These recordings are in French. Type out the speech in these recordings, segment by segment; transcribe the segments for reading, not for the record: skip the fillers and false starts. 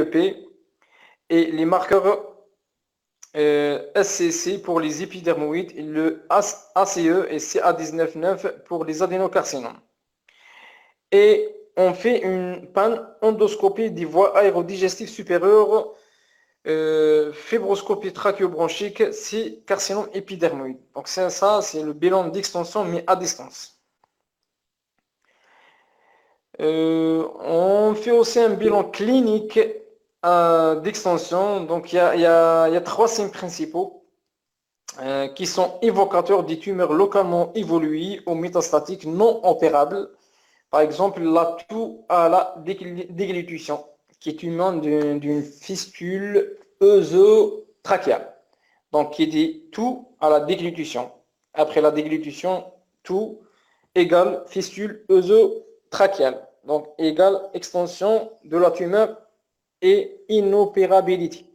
PEP et les marqueurs SCC pour les épidermoïdes, et le ACE et CA19-9 pour les adénocarcinomes. Et on fait une pan-endoscopie des voies aérodigestives supérieures, fibroscopie trachéobronchique, c'est carcinome épidermoïde. Donc ça, c'est le bilan d'extension, mais à distance. On fait aussi un bilan clinique d'extension. Donc il y a trois signes principaux qui sont évocateurs des tumeurs localement évoluées ou métastatiques non opérables. Par exemple, la toux à la déglutition, qui est une membre d'une fistule œsotrachéale. Donc, qui dit toux à la déglutition. Après la déglutition, toux égale fistule œsotrachéale. Donc, égale extension de la tumeur et inopérabilité.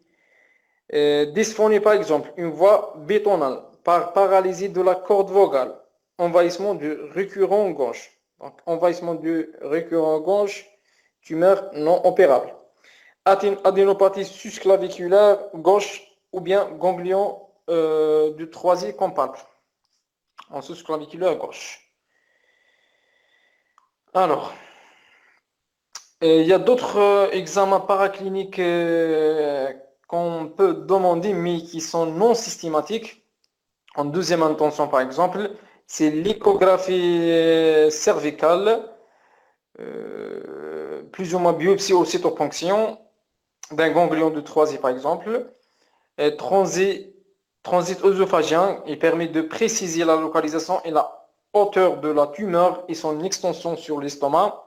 Dysphonie, par exemple, une voix bétonale, par paralysie de la corde vocale, envahissement du récurrent gauche. Donc, envahissement du récurrent gauche, tumeur non opérable. Adénopathie susclaviculaire gauche ou bien ganglion du troisième compacte en susclaviculaire gauche. Alors, il y a d'autres examens paracliniques qu'on peut demander, mais qui sont non systématiques. En deuxième intention, par exemple, c'est l'échographie cervicale, plus ou moins biopsie au cytoponction d'un ganglion de troisième, par exemple. Transit œsophagien, il permet de préciser la localisation et la hauteur de la tumeur et son extension sur l'estomac.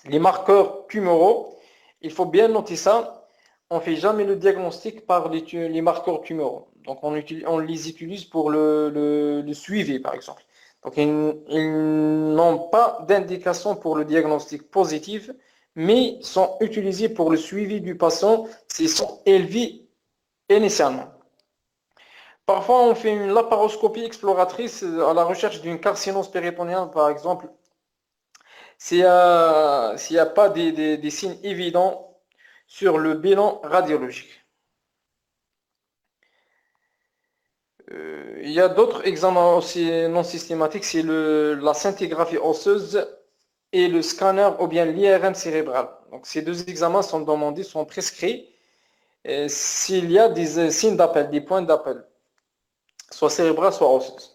Les marqueurs tumoraux, il faut bien noter ça, on ne fait jamais le diagnostic par les marqueurs tumoraux. Donc on les utilise pour le suivi, par exemple. Donc ils n'ont pas d'indication pour le diagnostic positif, mais sont utilisés pour le suivi du patient s'ils sont élevés initialement. Parfois, on fait une laparoscopie exploratrice à la recherche d'une carcinose péritonienne, par exemple, s'il n'y a pas des signes évidents sur le bilan radiologique. Il y a d'autres examens aussi non systématiques, c'est la scintigraphie osseuse et le scanner ou bien l'IRM cérébral. Donc, ces deux examens sont demandés, sont prescrits s'il y a des signes d'appel, des points d'appel, soit cérébrale, soit osseuse.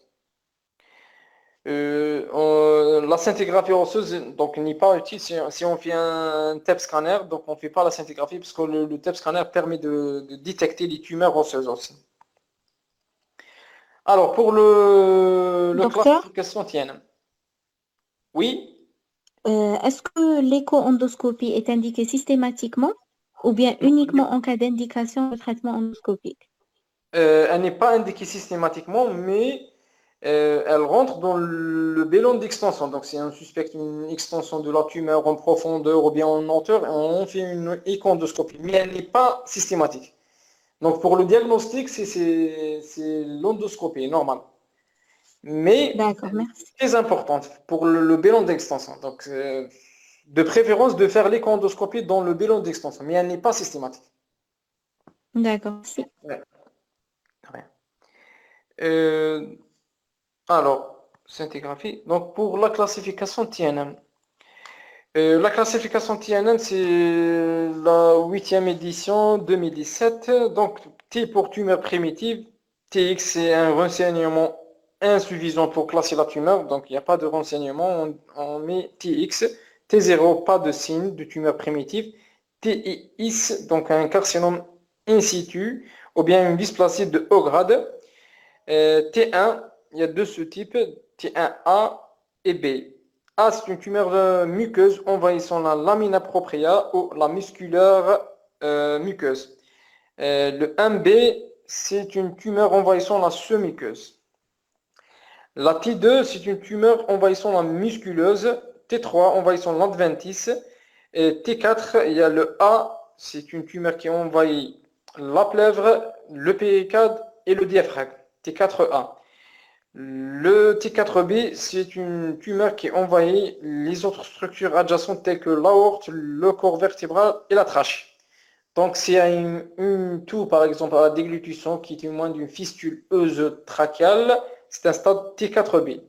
La scintigraphie osseuse donc n'est pas utile si on fait un TEP scanner, donc on ne fait pas la scintigraphie parce que le TEP scanner permet de détecter les tumeurs osseuses aussi. Alors pour le Docteur, classification tienne. Oui, est-ce que l'écho-endoscopie est indiquée systématiquement ou bien uniquement en cas d'indication de traitement endoscopique? elle n'est pas indiquée systématiquement, mais elle rentre dans le bilan d'extension. Donc, si on suspecte une extension de la tumeur en profondeur ou bien en hauteur, on fait une échoendoscopie, mais elle n'est pas systématique. Donc, pour le diagnostic, c'est l'endoscopie, normal. Mais D'accord, merci. très importante pour le bilan d'extension. Donc, de préférence de faire l'échoendoscopie dans le bilan d'extension, mais elle n'est pas systématique. D'accord, merci. Ouais, ouais. Euh, alors, scintigraphie. Donc, pour la classification TNM. La classification TNM, c'est la 8e édition 2017. Donc, T pour tumeur primitive. TX, c'est un renseignement insuffisant pour classer la tumeur. Donc, il n'y a pas de renseignement. On met TX. T0, pas de signe de tumeur primitive. TIS, donc un carcinome in situ, ou bien une dysplasie de haut grade. T1, il y a deux sous-types, T1A et B. A, c'est une tumeur muqueuse envahissant la lamina propria ou la musculaire muqueuse. Le 1B, c'est une tumeur envahissant la semi-muqueuse. La T2, c'est une tumeur envahissant la musculeuse. T3, envahissant l'adventice. Et T4, il y a le A, c'est une tumeur qui envahit la plèvre, le péricard et le diaphragme. T4A. Le T4B, c'est une tumeur qui envahit les autres structures adjacentes telles que l'aorte, le corps vertébral et la trachée. Donc, s'il y a une toux, par exemple, à la déglutition qui témoigne d'une fistule œsotrachiale, c'est un stade T4B.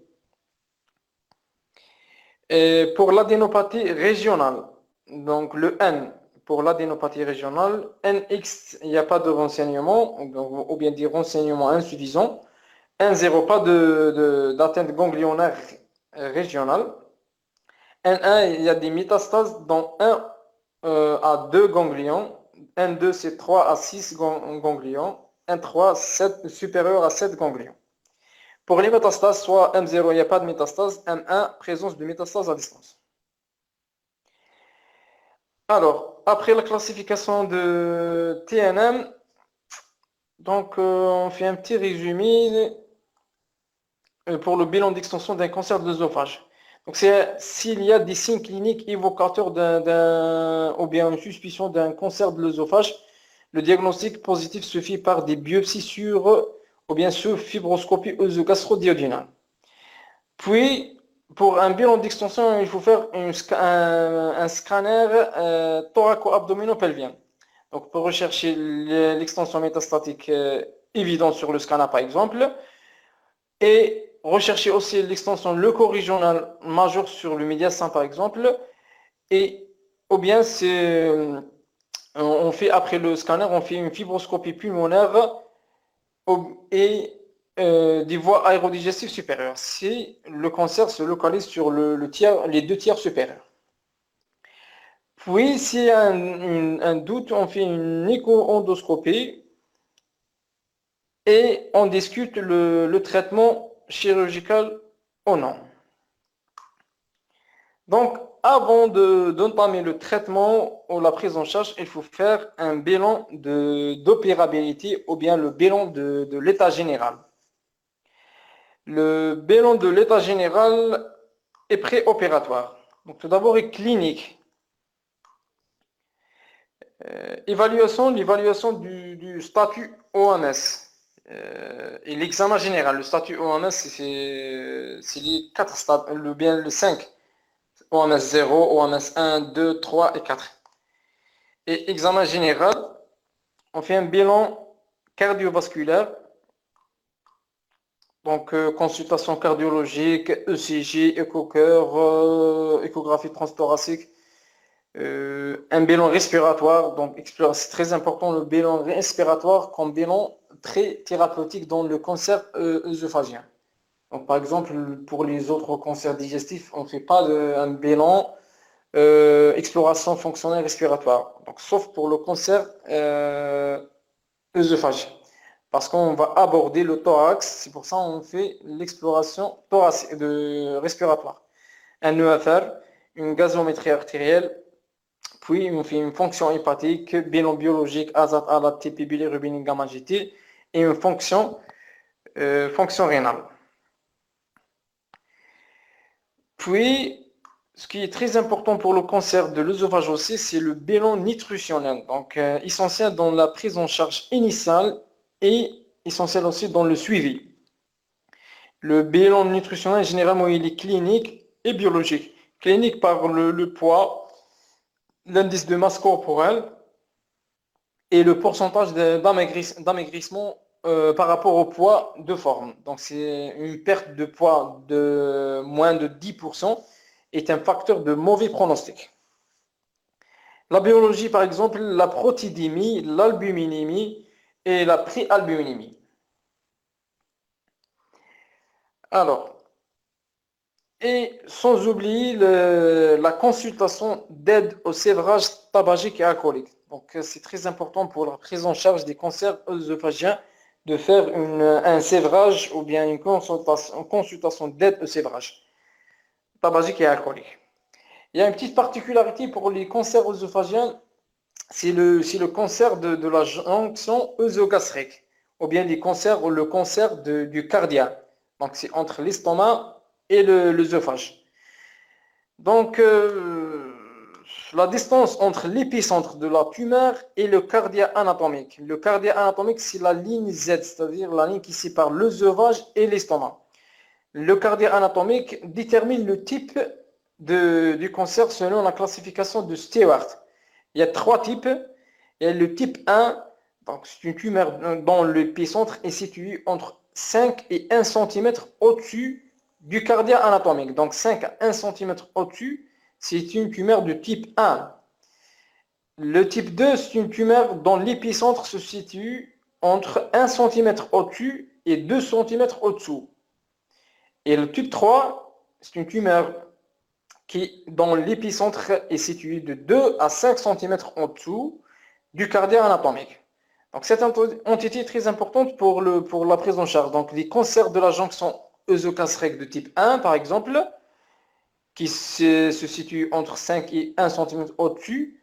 Et pour l'adénopathie régionale, donc le N pour l'adénopathie régionale, NX, il n'y a pas de renseignement, ou bien des renseignements insuffisants. N0, pas d'atteinte ganglionnaire régionale. N1, il y a des métastases dans 1 à 2 ganglions. N2, c'est 3 à 6 ganglions. N3, 7, supérieur à 7 ganglions. Pour les métastases, soit M0, il n'y a pas de métastase. M1, présence de métastases à distance. Alors, après la classification de TNM, donc on fait un petit résumé pour le bilan d'extension d'un cancer de l'œsophage. Donc, c'est s'il y a des signes cliniques évocateurs ou bien une suspicion d'un cancer de l'œsophage, le diagnostic positif se fait par des biopsies ou bien sur fibroscopie œsogastro-duodénale. Puis, pour un bilan d'extension, il faut faire un scanner thoraco-abdominopelvien. Donc, pour rechercher l'extension métastatique évidente sur le scanner, par exemple, et rechercher aussi l'extension leucorégionale majeure sur le médiastin, par exemple, ou bien on fait après le scanner, on fait une fibroscopie pulmonaire et des voies aérodigestives supérieures si le cancer se localise sur les 2 tiers supérieurs. Puis, s'il y a un doute, on fait une écho-endoscopie et on discute le traitement chirurgical ou non. Donc, avant d'entamer le traitement ou la prise en charge, il faut faire un bilan d'opérabilité ou bien le bilan de l'état général. Le bilan de l'état général est préopératoire. Donc, tout d'abord, est clinique. L'évaluation du statut OMS et l'examen général. Le statut OMS, c'est les 4 stades, bien le 5. OMS 0, OMS 1, 2, 3 et 4. Et examen général, on fait un bilan cardiovasculaire. Donc, consultation cardiologique, ECG, écho-cœur, échographie transthoracique, un bilan respiratoire. Donc, c'est très important le bilan respiratoire comme bilan très thérapeutique dans le cancer œsophagien. Donc, par exemple, pour les autres cancers digestifs, on ne fait pas un bilan exploration fonctionnelle respiratoire. Donc, sauf pour le cancer œsophagien. Parce qu'on va aborder le thorax, c'est pour ça qu'on fait l'exploration respiratoire. Un EFR, une gazométrie artérielle, puis on fait une fonction hépatique, bilan biologique, azat, alat, TP, bilirubine, gamma, GT, et une fonction rénale. Puis, ce qui est très important pour le cancer de l'œsophage aussi, c'est le bilan nutritionnel. Donc, essentiel dans la prise en charge initiale et essentiel aussi dans le suivi. Le bilan nutritionnel, généralement, il est clinique et biologique. Clinique par le poids, l'indice de masse corporelle et le pourcentage d'amaigrissement par rapport au poids de forme. Donc, c'est une perte de poids de moins de 10% est un facteur de mauvais pronostic. La biologie, par exemple, la protidémie, l'albuminémie et la préalbuminémie. Alors, et sans oublier la consultation d'aide au sévrage tabagique et alcoolique. Donc, c'est très important pour la prise en charge des cancers œsophagiens de faire un sévrage ou bien une consultation d'aide au sévrage tabagique et alcoolique. Il y a une petite particularité pour les cancers œsophagiens, c'est le cancer de la jonction œsogastrique, ou bien le cancer du cardia. Donc, c'est entre l'estomac et l'œsophage. Donc, la distance entre l'épicentre de la tumeur et le cardia anatomique. Le cardia anatomique, c'est la ligne Z, c'est-à-dire la ligne qui sépare l'œsophage et l'estomac. Le cardia anatomique détermine le type du cancer selon la classification de Stewart. Il y a 3 types. Et le type 1, donc c'est une tumeur dont l'épicentre est situé entre 5 et 1 cm au-dessus du cardia anatomique. Donc 5 à 1 cm au-dessus, c'est une tumeur de type 1. Le type 2, c'est une tumeur dont l'épicentre se situe entre 1 cm au-dessus et 2 cm au-dessous. Et le type 3, c'est une tumeur dont l'épicentre est situé de 2 à 5 cm en dessous du cardia anatomique. Donc cette entité est très importante pour la prise en charge. Donc les cancers de la jonction œsogastrique de type 1, par exemple, qui se situent entre 5 et 1 cm au-dessus,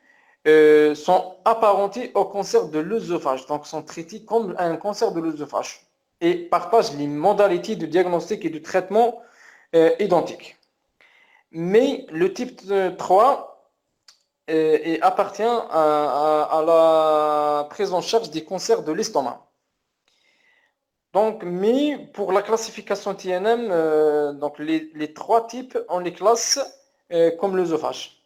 sont apparentés au cancer de l'œsophage. Donc sont traités comme un cancer de l'œsophage et partagent les modalités de diagnostic et de traitement identiques. Mais le type 3 appartient à la prise en charge des cancers de l'estomac. Donc, mais pour la classification TNM, donc les trois types, on les classe comme l'œsophage.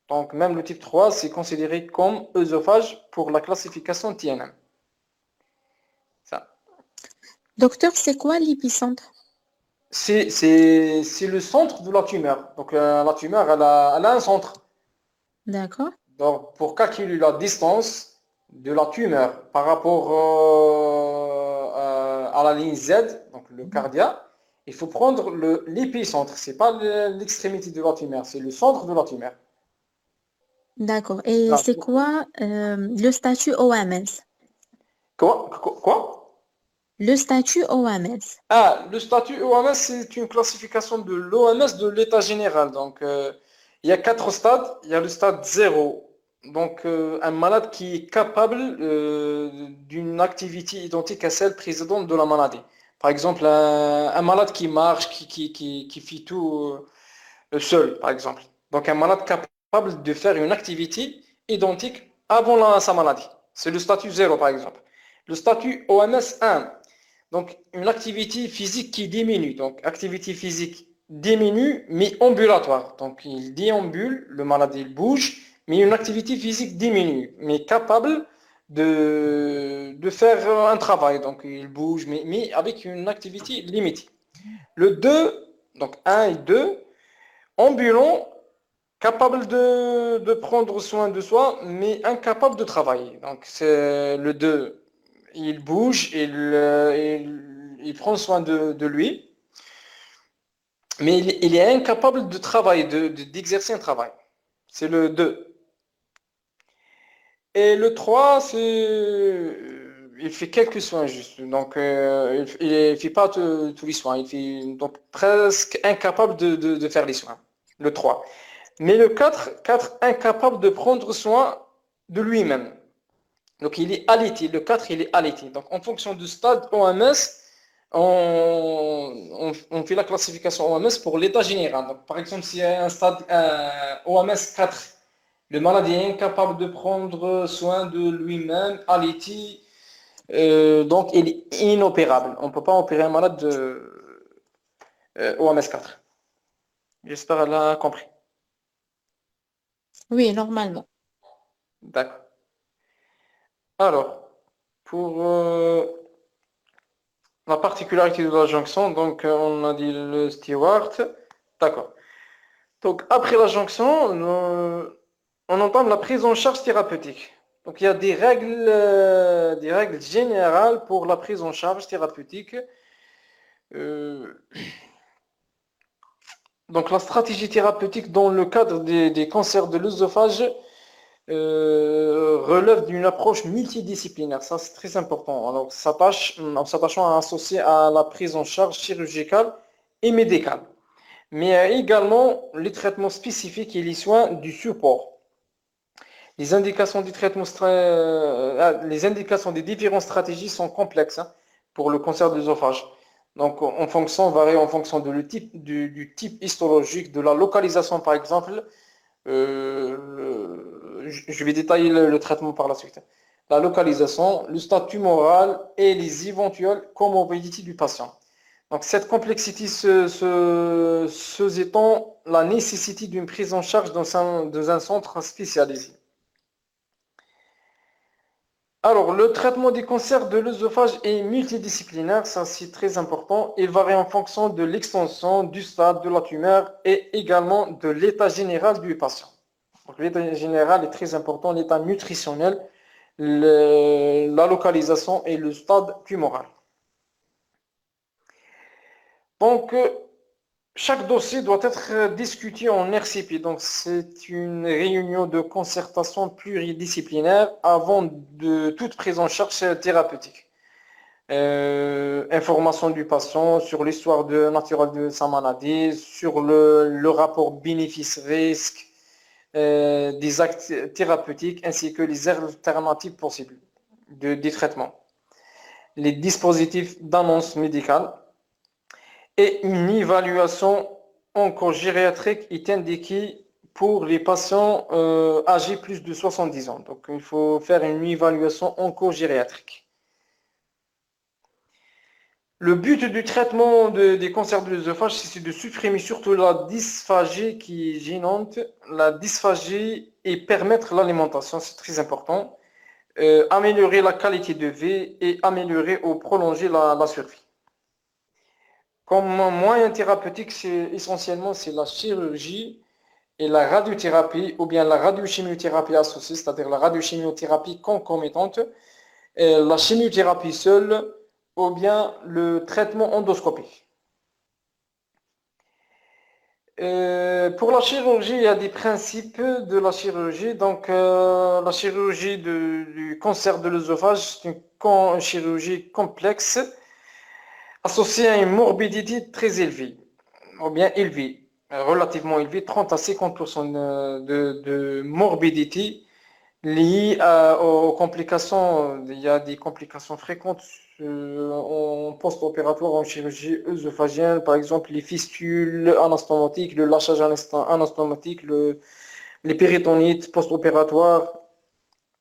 Donc, même le type 3, c'est considéré comme œsophage pour la classification TNM. Ça. Docteur, c'est quoi l'épicentre? C'est le centre de la tumeur. Donc, la tumeur, elle a un centre. D'accord. Donc, pour calculer la distance de la tumeur par rapport à la ligne Z, donc le cardia, il faut prendre l'épicentre. Ce n'est pas l'extrémité de la tumeur, c'est le centre de la tumeur. D'accord. Et Là, c'est quoi le statut OMS? quoi? Le statut OMS. Ah, le statut OMS, c'est une classification de l'OMS de l'état général. Donc, il y a 4 stades. Il y a le stade 0. Donc, un malade qui est capable d'une activité identique à celle précédente de la maladie. Par exemple, un malade qui marche, qui fait tout seul, par exemple. Donc, un malade capable de faire une activité identique avant sa maladie. C'est le statut 0, par exemple. Le statut OMS 1. Donc, une activité physique qui diminue. Donc, activité physique diminue, mais ambulatoire. Donc, il déambule, le malade, il bouge, mais une activité physique diminue, mais capable de faire un travail. Donc, il bouge, mais avec une activité limitée. Le 2, donc 1 et 2, ambulant, capable de prendre soin de soi, mais incapable de travailler. Donc, c'est le 2. Il bouge, il prend soin de lui, mais il est incapable de travailler, d'exercer un travail. C'est le 2. Et le 3, il fait quelques soins juste. Donc, il ne fait pas tous les soins. Il fait donc presque incapable de faire les soins. Le 3. Mais le 4 incapable de prendre soin de lui-même. Donc, il est alité. Le 4, il est alité. Donc, en fonction du stade OMS, on fait la classification OMS pour l'état général. Donc, par exemple, s'il y a un stade OMS 4, le malade est incapable de prendre soin de lui-même, alité, donc il est inopérable. On ne peut pas opérer un malade de OMS 4. J'espère qu'elle a compris. Oui, normalement. D'accord. Alors, pour la particularité de la jonction, donc on a dit le steward. D'accord. Donc, après la jonction, on entame la prise en charge thérapeutique. Donc, il y a des règles générales pour la prise en charge thérapeutique. Euh, donc, la stratégie thérapeutique dans le cadre des cancers de l'œsophage relève d'une approche multidisciplinaire. Ça, c'est très important. Alors, en s'attachant à associer à la prise en charge chirurgicale et médicale, mais également les traitements spécifiques et les soins du support. Les indications du traitement, les indications des différentes stratégies sont complexes pour le cancer de l'œsophage. Donc, varie en fonction du type histologique, de la localisation par exemple. Je vais détailler le traitement par la suite. La localisation, le stade tumoral et les éventuelles comorbidités du patient. Donc, cette complexité se étend la nécessité d'une prise en charge dans un centre spécialisé. Alors, le traitement des cancers de l'œsophage est multidisciplinaire, ça c'est très important. Il varie en fonction de l'extension, du stade de la tumeur et également de l'état général du patient. Donc, l'état général est très important, l'état nutritionnel, la localisation et le stade tumoral. Donc, chaque dossier doit être discuté en RCP. Donc, c'est une réunion de concertation pluridisciplinaire avant de toute prise en charge thérapeutique. Information du patient sur l'histoire naturelle de sa maladie, sur le rapport bénéfice-risque, des actes thérapeutiques ainsi que les alternatives possibles des traitements, les dispositifs d'annonce médicale et une évaluation oncogériatrique est indiquée pour les patients âgés plus de 70 ans. Donc, il faut faire une évaluation oncogériatrique. Le but du traitement des cancers de l'œsophage, c'est de supprimer surtout la dysphagie qui est gênante, la dysphagie et permettre l'alimentation, c'est très important, améliorer la qualité de vie et améliorer ou prolonger la survie. Comme moyen thérapeutique, essentiellement c'est la chirurgie et la radiothérapie ou bien la radiochimiothérapie associée, c'est-à-dire la radiochimiothérapie concomitante, la chimiothérapie seule ou bien le traitement endoscopique. Pour la chirurgie, il y a des principes de la chirurgie. Donc, la chirurgie du cancer de l'œsophage, c'est une chirurgie complexe associée à une morbidité très élevée, ou bien élevée, relativement élevée, 30 à 50% de morbidité liées aux complications. Il y a des complications fréquentes en post-opératoire en chirurgie œsophagienne, par exemple les fistules anastomatiques, le lâchage anastomotique, les péritonites post-opératoires,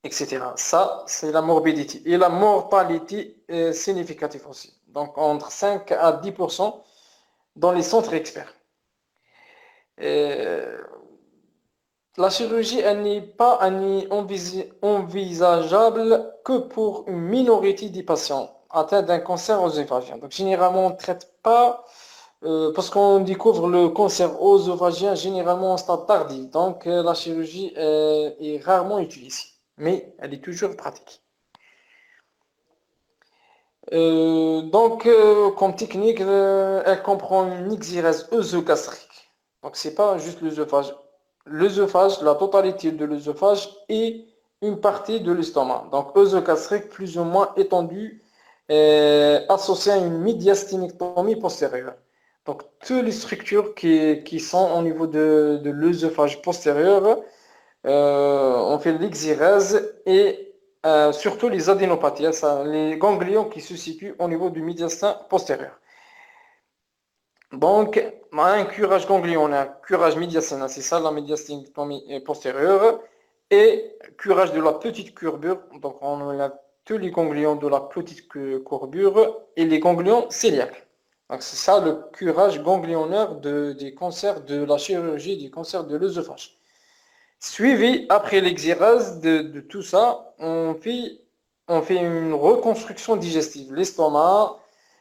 etc. Ça, c'est la morbidité. Et la mortalité est significative aussi. Donc entre 5 à 10% dans les centres experts. La chirurgie, elle n'est pas envisageable que pour une minorité des patients atteints d'un cancer œsophagien. Donc, généralement, on ne traite pas parce qu'on découvre le cancer œsophagien généralement en stade tardif. Donc, la chirurgie est rarement utilisée, mais elle est toujours pratique. Comme technique, elle comprend une exirèse œsogastrique. Donc, c'est pas juste l'œsophage. L'œsophage, la totalité de l'œsophage et une partie de l'estomac. Donc, œsogastrique plus ou moins étendue, associée à une médiasténectomie postérieure. Donc, toutes les structures qui sont au niveau de l'œsophage postérieur, on fait l'exirèse et surtout les adénopathies, les ganglions qui se situent au niveau du médiastin postérieur. Donc, un curage ganglionnaire, curage médiastinal, c'est ça la médiasténectomie postérieure, et curage de la petite courbure, donc on a tous les ganglions de la petite courbure et les ganglions cœliaques. Donc c'est ça le curage ganglionnaire des cancers de la chirurgie, des cancers de l'œsophage. Suivi après l'exirèse de tout ça, on fait une reconstruction digestive. L'estomac,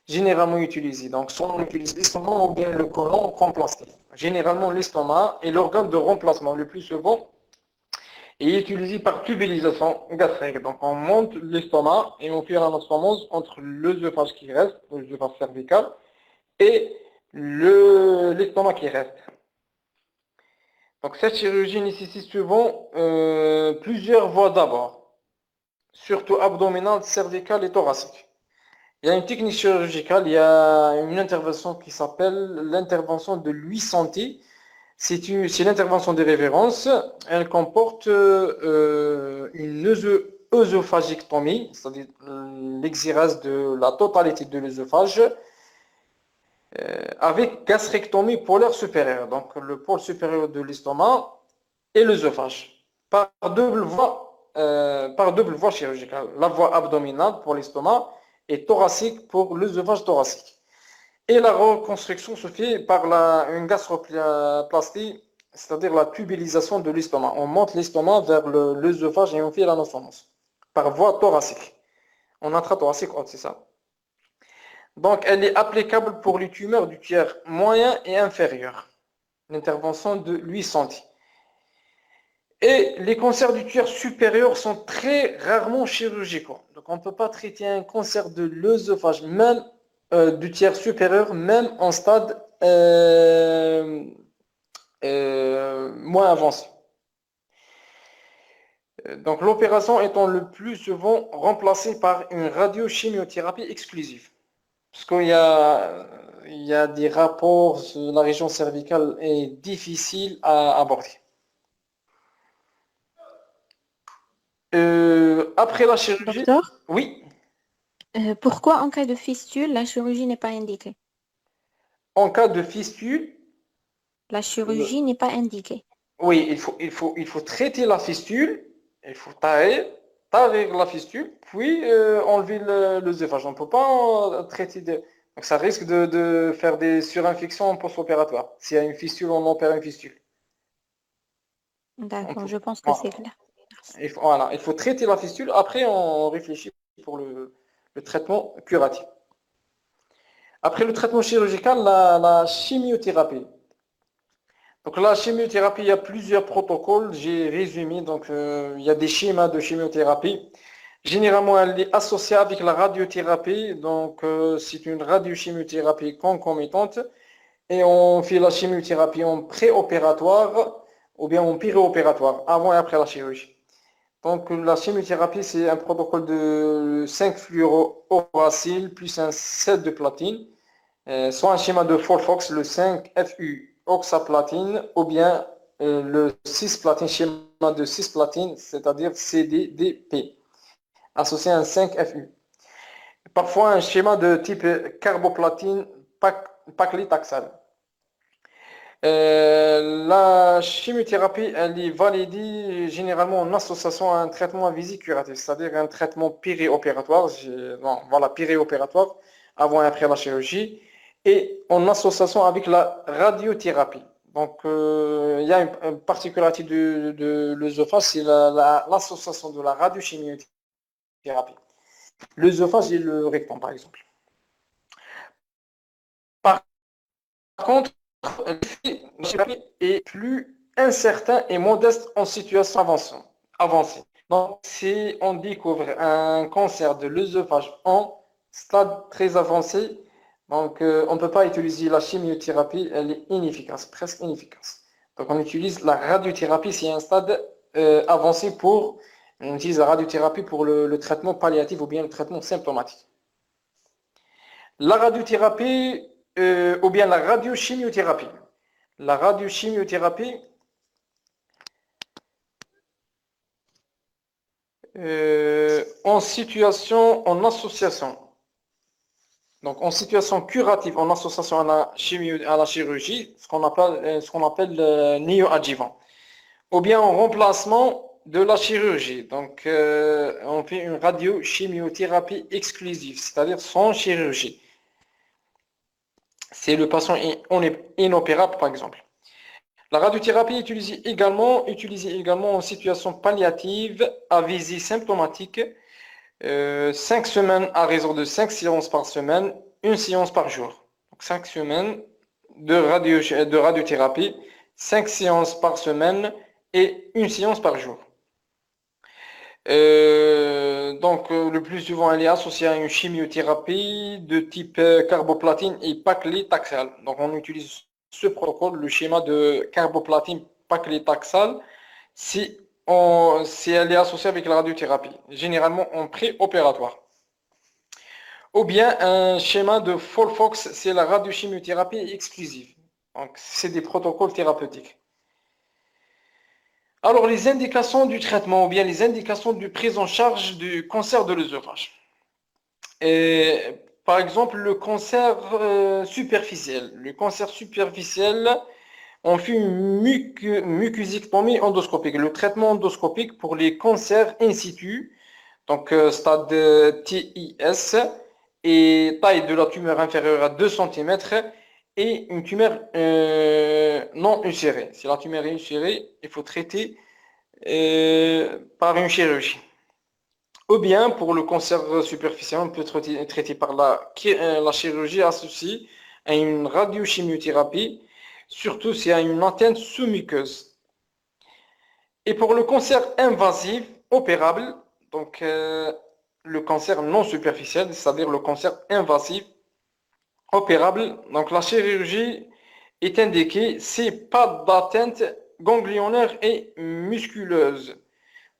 généralement utilisé. Donc, soit on utilise l'estomac ou bien le côlon remplacé. Généralement, l'estomac est l'organe de remplacement le plus souvent et est utilisé par tubulisation gastrique. Donc, on monte l'estomac et on fait la transformation entre l'œsophage qui reste, l'œsophage cervical, et l'estomac qui reste. Donc, cette chirurgie nécessite souvent plusieurs voies d'abord, surtout abdominale, cervicale et thoracique. Il y a une technique chirurgicale, il y a une intervention qui s'appelle l'intervention de l'huit-santé. C'est l'intervention de révérence. Elle comporte une œsophagectomie, c'est-à-dire l'exirèse de la totalité de l'œsophage, avec gastrectomie polaire supérieure, donc le pôle supérieur de l'estomac et l'œsophage, par double voie chirurgicale. La voie abdominale pour l'estomac et thoracique pour l'œsophage thoracique. Et la reconstruction se fait par une gastroplastie, c'est-à-dire la tubulisation de l'estomac. On monte l'estomac vers l'œsophage et on fait l'anastomose. par voie thoracique, en intrathoracique haute, c'est ça. Donc, elle est applicable pour les tumeurs du tiers moyen et inférieur. L'intervention de 8 cm. Et les cancers du tiers supérieur sont très rarement chirurgicaux. Donc, on ne peut pas traiter un cancer de l'œsophage, même du tiers supérieur, même en stade moins avancé. Donc, l'opération étant le plus souvent remplacée par une radiochimiothérapie exclusive. Parce il y a des rapports, la région cervicale est difficile à aborder. Après la chirurgie, Docteur, oui, pourquoi en cas de fistule, la chirurgie n'est pas indiquée? en cas de fistule, La le- chirurgie n'est pas indiquée. oui, il faut traiter la fistule, il faut tailler la fistule, puis enlever l'œsophage. On ne peut pas traiter de... Donc ça risque de faire des surinfections post-opératoires. S'il y a une fistule, on opère une fistule. On D'accord, peut- je pense que voilà. c'est clair. Merci. Voilà, il faut traiter la fistule, après on réfléchit pour le traitement curatif. Après le traitement chirurgical, la chimiothérapie. Donc la chimiothérapie, il y a plusieurs protocoles, j'ai résumé, donc il y a des schémas de chimiothérapie. Généralement, elle est associée avec la radiothérapie, donc c'est une radiochimiothérapie concomitante, et on fait la chimiothérapie en préopératoire ou bien en périopératoire, avant et après la chirurgie. Donc la chimiothérapie, c'est un protocole de 5 fluorouracil plus un 7 de platine, soit un schéma de Folfox, le 5FU oxaplatine, ou bien le 6 platine, schéma de 6 platine, c'est-à-dire CDDP, associé à un 5FU. Parfois un schéma de type carboplatine paclitaxel. La chimiothérapie, elle est validée généralement en association à un traitement à visée curative, c'est-à-dire un traitement périopératoire, voilà, périopératoire, avant et après la chirurgie, et en association avec la radiothérapie. Donc, il y a une particularité de l'œsophage, c'est l'association de la radiochimiothérapie. L'œsophage et le rectum, par exemple. Par contre, l'effet est plus incertain et modeste en situation avancée. Donc, si on découvre un cancer de l'œsophage en stade très avancé, donc on ne peut pas utiliser la chimiothérapie, elle est inefficace, presque inefficace. Donc, on utilise la radiothérapie, c'est un stade avancé on utilise la radiothérapie pour le traitement palliatif ou bien le traitement symptomatique. La radiothérapie ou bien la radiochimiothérapie. La radiochimiothérapie, en situation, en association, donc en situation curative, en association à la chirurgie, ce qu'on appelle néoadjuvant, ou bien en remplacement de la chirurgie. Donc, on fait une radiochimiothérapie exclusive, c'est-à-dire sans chirurgie. C'est le patient on est inopérable, par exemple. La radiothérapie est utilisée également en situation palliative à visée symptomatique, 5 semaines à raison de 5 séances par semaine, une séance par jour. Donc 5 semaines de radiothérapie, 5 séances par semaine et une séance par jour. Le plus souvent, elle est associée à une chimiothérapie de type carboplatine et paclitaxel. Donc, on utilise ce protocole, le schéma de carboplatine paclitaxel, si elle est associée avec la radiothérapie, généralement en préopératoire. Ou bien un schéma de Folfox, c'est la radiochimiothérapie exclusive. Donc, c'est des protocoles thérapeutiques. Alors, les indications du traitement ou bien les indications de prise en charge du cancer de l'œsophage. Par exemple, le cancer superficiel. Le cancer superficiel, on fait une mucosectomie endoscopique. Le traitement endoscopique pour les cancers in situ, donc stade TIS, et taille de la tumeur inférieure à 2 cm, et une tumeur non ulcérée. Si la tumeur est ulcérée, il faut traiter par une chirurgie. Ou bien, pour le cancer superficiel, on peut traiter par la chirurgie associée à une radiochimiothérapie, surtout s'il y a une atteinte sous-muqueuse. Et pour le cancer invasif opérable, donc le cancer non superficiel, c'est-à-dire le cancer invasif opérable, donc la chirurgie est indiquée si pas d'atteinte ganglionnaire et musculeuse.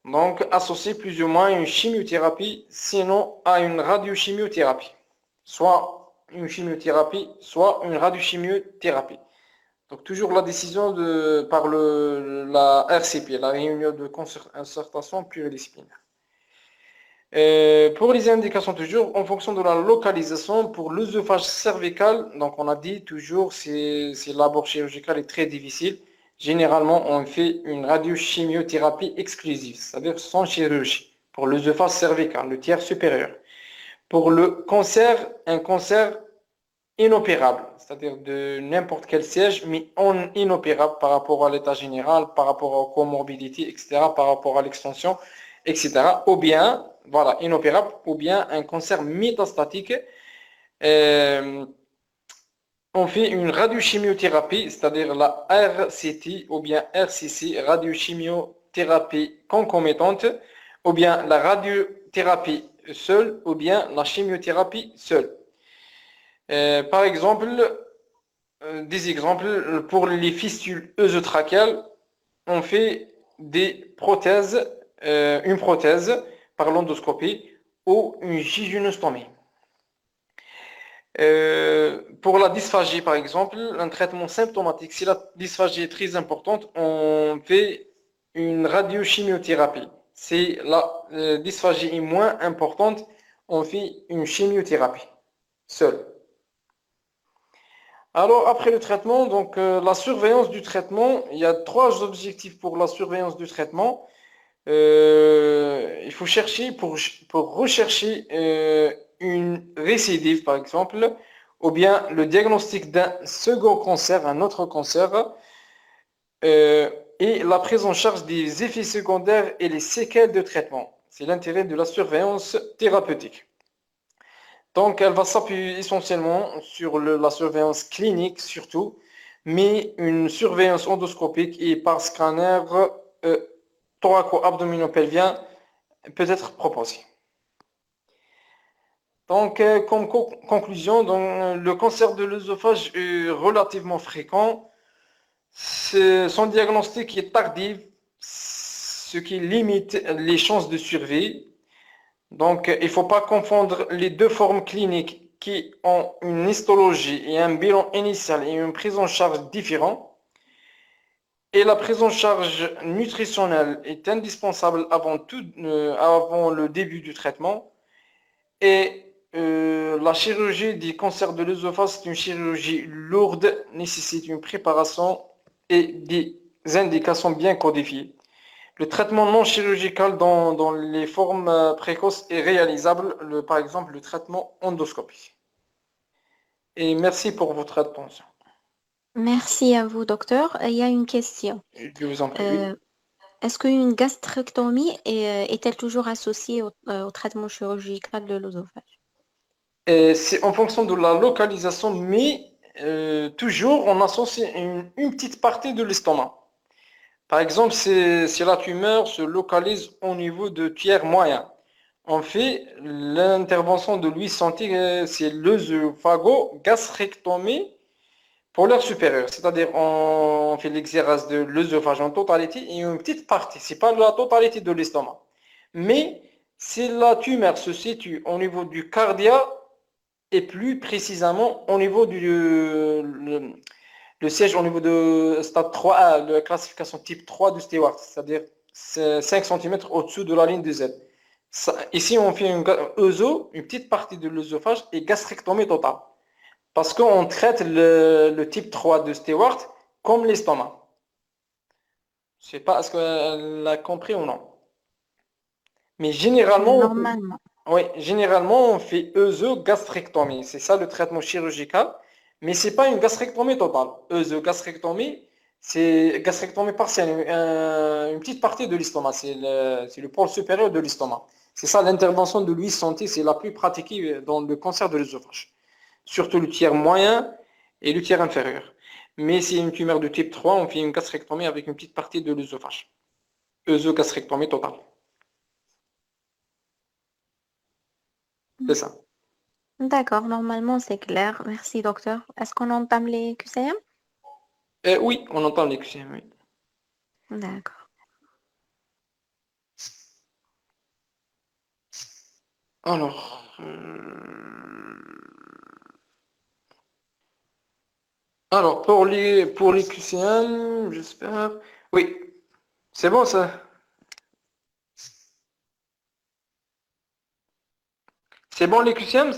Donc, associé plus ou moins à une chimiothérapie, sinon à une radiochimiothérapie. Soit une chimiothérapie, soit une radiochimiothérapie. Donc, toujours la décision par la RCP, la réunion de concertation pluridisciplinaire. Pour les indications toujours, en fonction de la localisation, pour l'œsophage cervical, donc on a dit toujours, si l'abord chirurgical est très difficile, généralement on fait une radiochimiothérapie exclusive, c'est-à-dire sans chirurgie, pour l'œsophage cervical, le tiers supérieur. Pour le cancer, un cancer inopérable, c'est-à-dire de n'importe quel siège, mais inopérable par rapport à l'état général, par rapport aux comorbidités, etc., par rapport à l'extension, etc. Ou bien, voilà, inopérable, ou bien un cancer métastatique. On fait une radiochimiothérapie, c'est-à-dire la RCT ou bien RCC, radiochimiothérapie concomitante, ou bien la radiothérapie seule, ou bien la chimiothérapie seule. Par exemple, des exemples, pour les fistules œsotrachéales, on fait des prothèses, une prothèse par l'endoscopie ou une gynécostomie. Pour la dysphagie, par exemple, un traitement symptomatique, si la dysphagie est très importante, on fait une radiochimiothérapie. Si la dysphagie est moins importante, on fait une chimiothérapie seule. Alors, après le traitement, donc la surveillance du traitement, il y a 3 objectifs pour la surveillance du traitement. Il faut chercher pour rechercher une récidive, par exemple, ou bien le diagnostic d'un second cancer, un autre cancer, et la prise en charge des effets secondaires et les séquelles de traitement. C'est l'intérêt de la surveillance thérapeutique. Donc, elle va s'appuyer essentiellement sur la surveillance clinique surtout, mais une surveillance endoscopique et par scanner thoraco-abdominopelvien peut être proposée. Donc, comme conclusion, le cancer de l'œsophage est relativement fréquent. Son diagnostic est tardif, ce qui limite les chances de survie. Donc, il ne faut pas confondre les 2 formes cliniques qui ont une histologie et un bilan initial et une prise en charge différents. Et la prise en charge nutritionnelle est indispensable avant le début du traitement. Et la chirurgie du cancer de l'œsophage, c'est une chirurgie lourde, nécessite une préparation et des indications bien codifiées. Le traitement non chirurgical dans les formes précoces est réalisable, par exemple le traitement endoscopique. Et merci pour votre attention. Merci à vous, docteur. Il y a une question. Je vous en prie. Oui. Est-ce qu'une gastrectomie est-elle toujours associée au traitement chirurgical de l'œsophage? C'est en fonction de la localisation, mais toujours on associe une petite partie de l'estomac. Par exemple, si la tumeur se localise au niveau de tiers moyen, on fait l'intervention de l'huile santé, c'est l'œsophago-gastrectomie polaire supérieure, c'est-à-dire on fait l'exérèse de l'œsophage en totalité et une petite partie, c'est pas la totalité de l'estomac. Mais si la tumeur se situe au niveau du cardia et plus précisément au niveau le siège au niveau de stade 3A, la classification type 3 du Stewart, c'est-à-dire 5 cm au-dessous de la ligne de Z. Ici, on fait une petite partie de l'œsophage et gastrectomie totale. Parce qu'on traite le type 3 de Stewart comme l'estomac. Je ne sais pas, est-ce qu'elle l'a compris ou non? Mais généralement, on fait œsogastrectomie. C'est ça le traitement chirurgical. Mais ce n'est pas une gastrectomie totale. Œsogastrectomie, c'est gastrectomie partielle, une petite partie de l'estomac. C'est le pôle supérieur de l'estomac. C'est ça l'intervention de l'huile santé, c'est la plus pratiquée dans le cancer de l'œsophage. Surtout le tiers moyen et le tiers inférieur. Mais si une tumeur de type 3, on fait une gastrectomie avec une petite partie de l'œsophage. Œsogastrectomie totale. C'est ça. D'accord, normalement c'est clair. Merci docteur. Est-ce qu'on entame les QCM? Oui, on entend les QCM, oui. D'accord. Alors, pour les QCM, j'espère. Oui, c'est bon ça. C'est bon les QCM?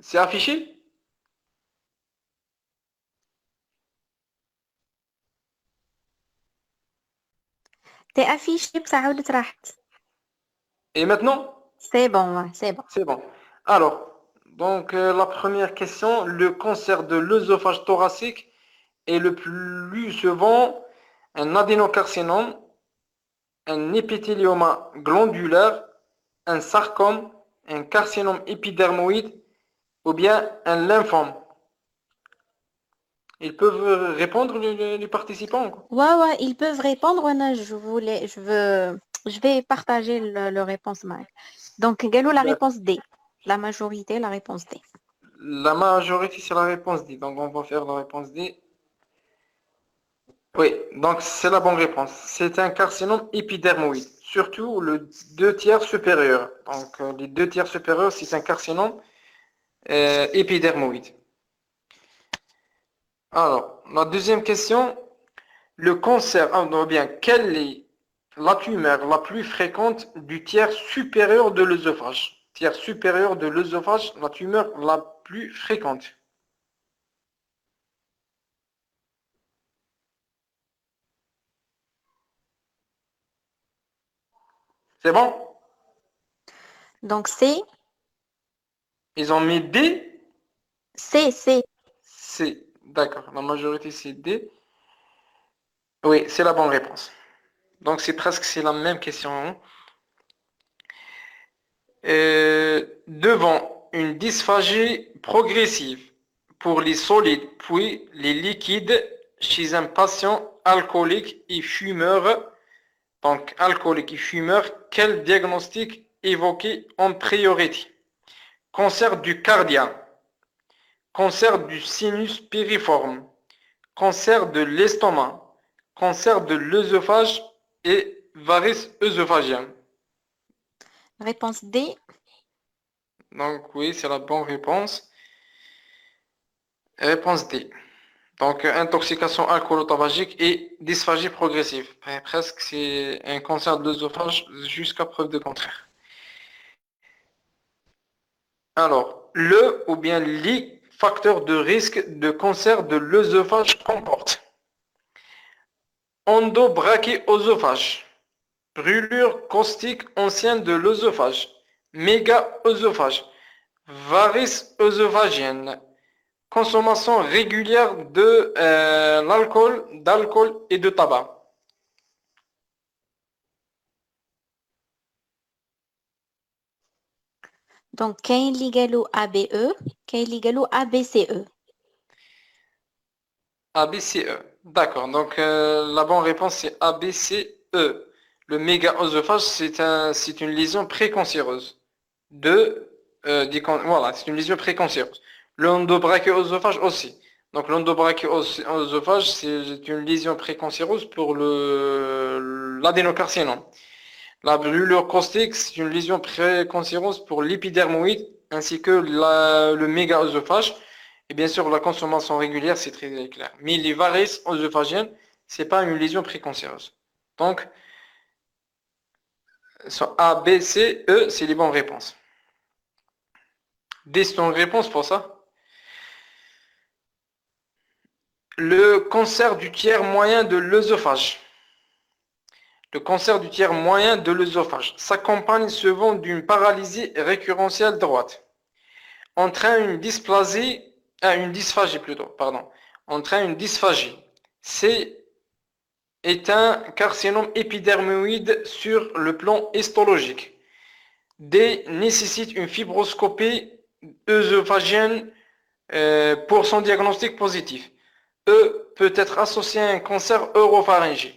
C'est affiché? T'es affiché بساعة ولات راحت. Et maintenant? C'est bon, ouais, c'est bon. C'est bon. Alors, donc la première question, le cancer de l'œsophage thoracique est le plus souvent un adénocarcinome, un épithélioma glandulaire, un sarcome, un carcinome épidermoïde ou bien un lymphome. Ils peuvent répondre les participants. Ouais, ouais, ils peuvent répondre. وانا je vais partager le réponse Mike. Donc, قالوا la réponse D. La majorité, la réponse D. La majorité, c'est la réponse D. Donc, on va faire la réponse D. Oui, donc c'est la bonne réponse. C'est un carcinome épidermoïde, surtout le 2 tiers supérieur. Donc, les 2 tiers supérieurs, c'est un carcinome épidermoïde. Alors, la deuxième question, le cancer, bien, quelle est la tumeur la plus fréquente du tiers supérieur de l'œsophage? Tiers supérieur de l'œsophage, la tumeur la plus fréquente. C'est bon? Donc, C, Ils ont mis D? C. C. D'accord, la majorité c'est D. Oui, c'est la bonne réponse. Donc c'est la même question, hein. Devant une dysphagie progressive pour les solides puis les liquides chez un patient alcoolique et fumeur, donc alcoolique et fumeur, quel diagnostic évoqué en priorité? Cancer du cardia, cancer du sinus piriforme, cancer de l'estomac, cancer de l'œsophage et varices œsophagien. Réponse D. Donc oui, c'est la bonne réponse. Réponse D. Donc intoxication alcoolo-tabagique et dysphagie progressive. Presque c'est un cancer de l'œsophage jusqu'à preuve de contraire. Alors, le ou bien les facteurs de risque de cancer de l'œsophage comportent endobrachéosophage, brûlure caustique ancienne de l'œsophage, méga-œsophage, varices œsophagiennes, consommation régulière de d'alcool et de tabac. Donc, كاين اللي قالوا ABE, كاين اللي قالوا ABCE. A, B, C, E. D'accord. Donc la bonne réponse c'est A, B, C, E. Le méga-œsophage c'est une lésion précancéreuse. Voilà, c'est une lésion précancéreuse. L'endobrachéosophage aussi. Donc l'endobrachéosophage c'est une lésion précancéreuse pour l'adénocarcinome. La brûlure caustique, c'est une lésion précancéreuse pour l'épidermoïde ainsi que le méga-œsophage. Et bien sûr, la consommation régulière, c'est très clair. Mais les varices œsophagiennes, c'est pas une lésion précancéreuse. Donc, A, B, C, E, c'est les bonnes réponses. D, c'est une réponse pour ça. Le cancer du tiers moyen de l'œsophage. Le cancer du tiers moyen de l'œsophage s'accompagne souvent d'une paralysie récurrentielle droite, entraîne une dysphagie plutôt, pardon, entraîne une dysphagie. C'est un carcinome épidermoïde sur le plan histologique. D nécessite une fibroscopie œsophagienne pour son diagnostic positif. E peut être associé à un cancer oropharyngé.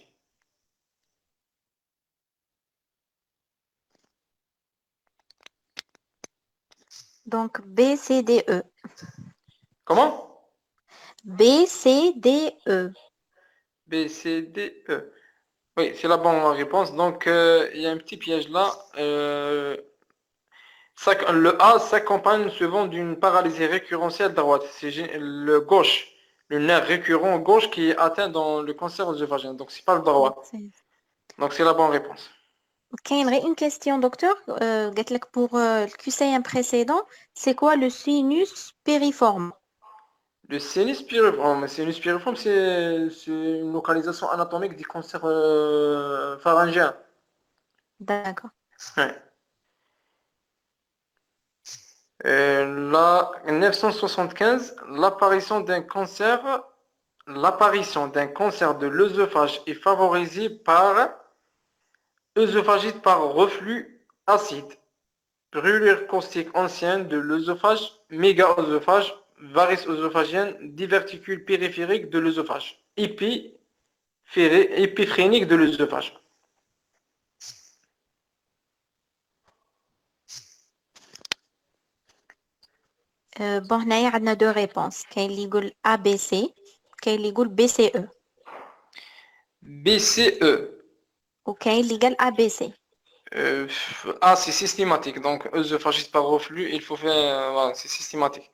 Donc B, C, D, E. Comment? B, C, D, E. B, C, D, E. Oui, c'est la bonne réponse. Donc, il y a un petit piège là. Le A s'accompagne souvent d'une paralysie récurrentielle droite. C'est le gauche, le nerf récurrent gauche qui est atteint dans le cancer œsophagien. Donc, c'est pas le droit. Donc, c'est la bonne réponse. Ok, une question, docteur. Pour le QCM précédent, c'est quoi le sinus piriforme? Le sinus piriforme. Le sinus piriforme, c'est une localisation anatomique du cancer pharyngien. D'accord. Ouais. Là, 975, l'apparition d'un cancer de l'œsophage est favorisée par œsophagite par reflux acide, brûlure caustique ancienne de l'œsophage, mégaœsophage, varice œsophagienne, diverticule périphérique de l'œsophage, épiphrénique de l'œsophage. Bon, on a deux réponses. Quel est ABC, quel est BCE? BCE. Ou quel est ABC? C'est systématique. Donc, œsophagite par reflux, il faut faire. Voilà, c'est systématique.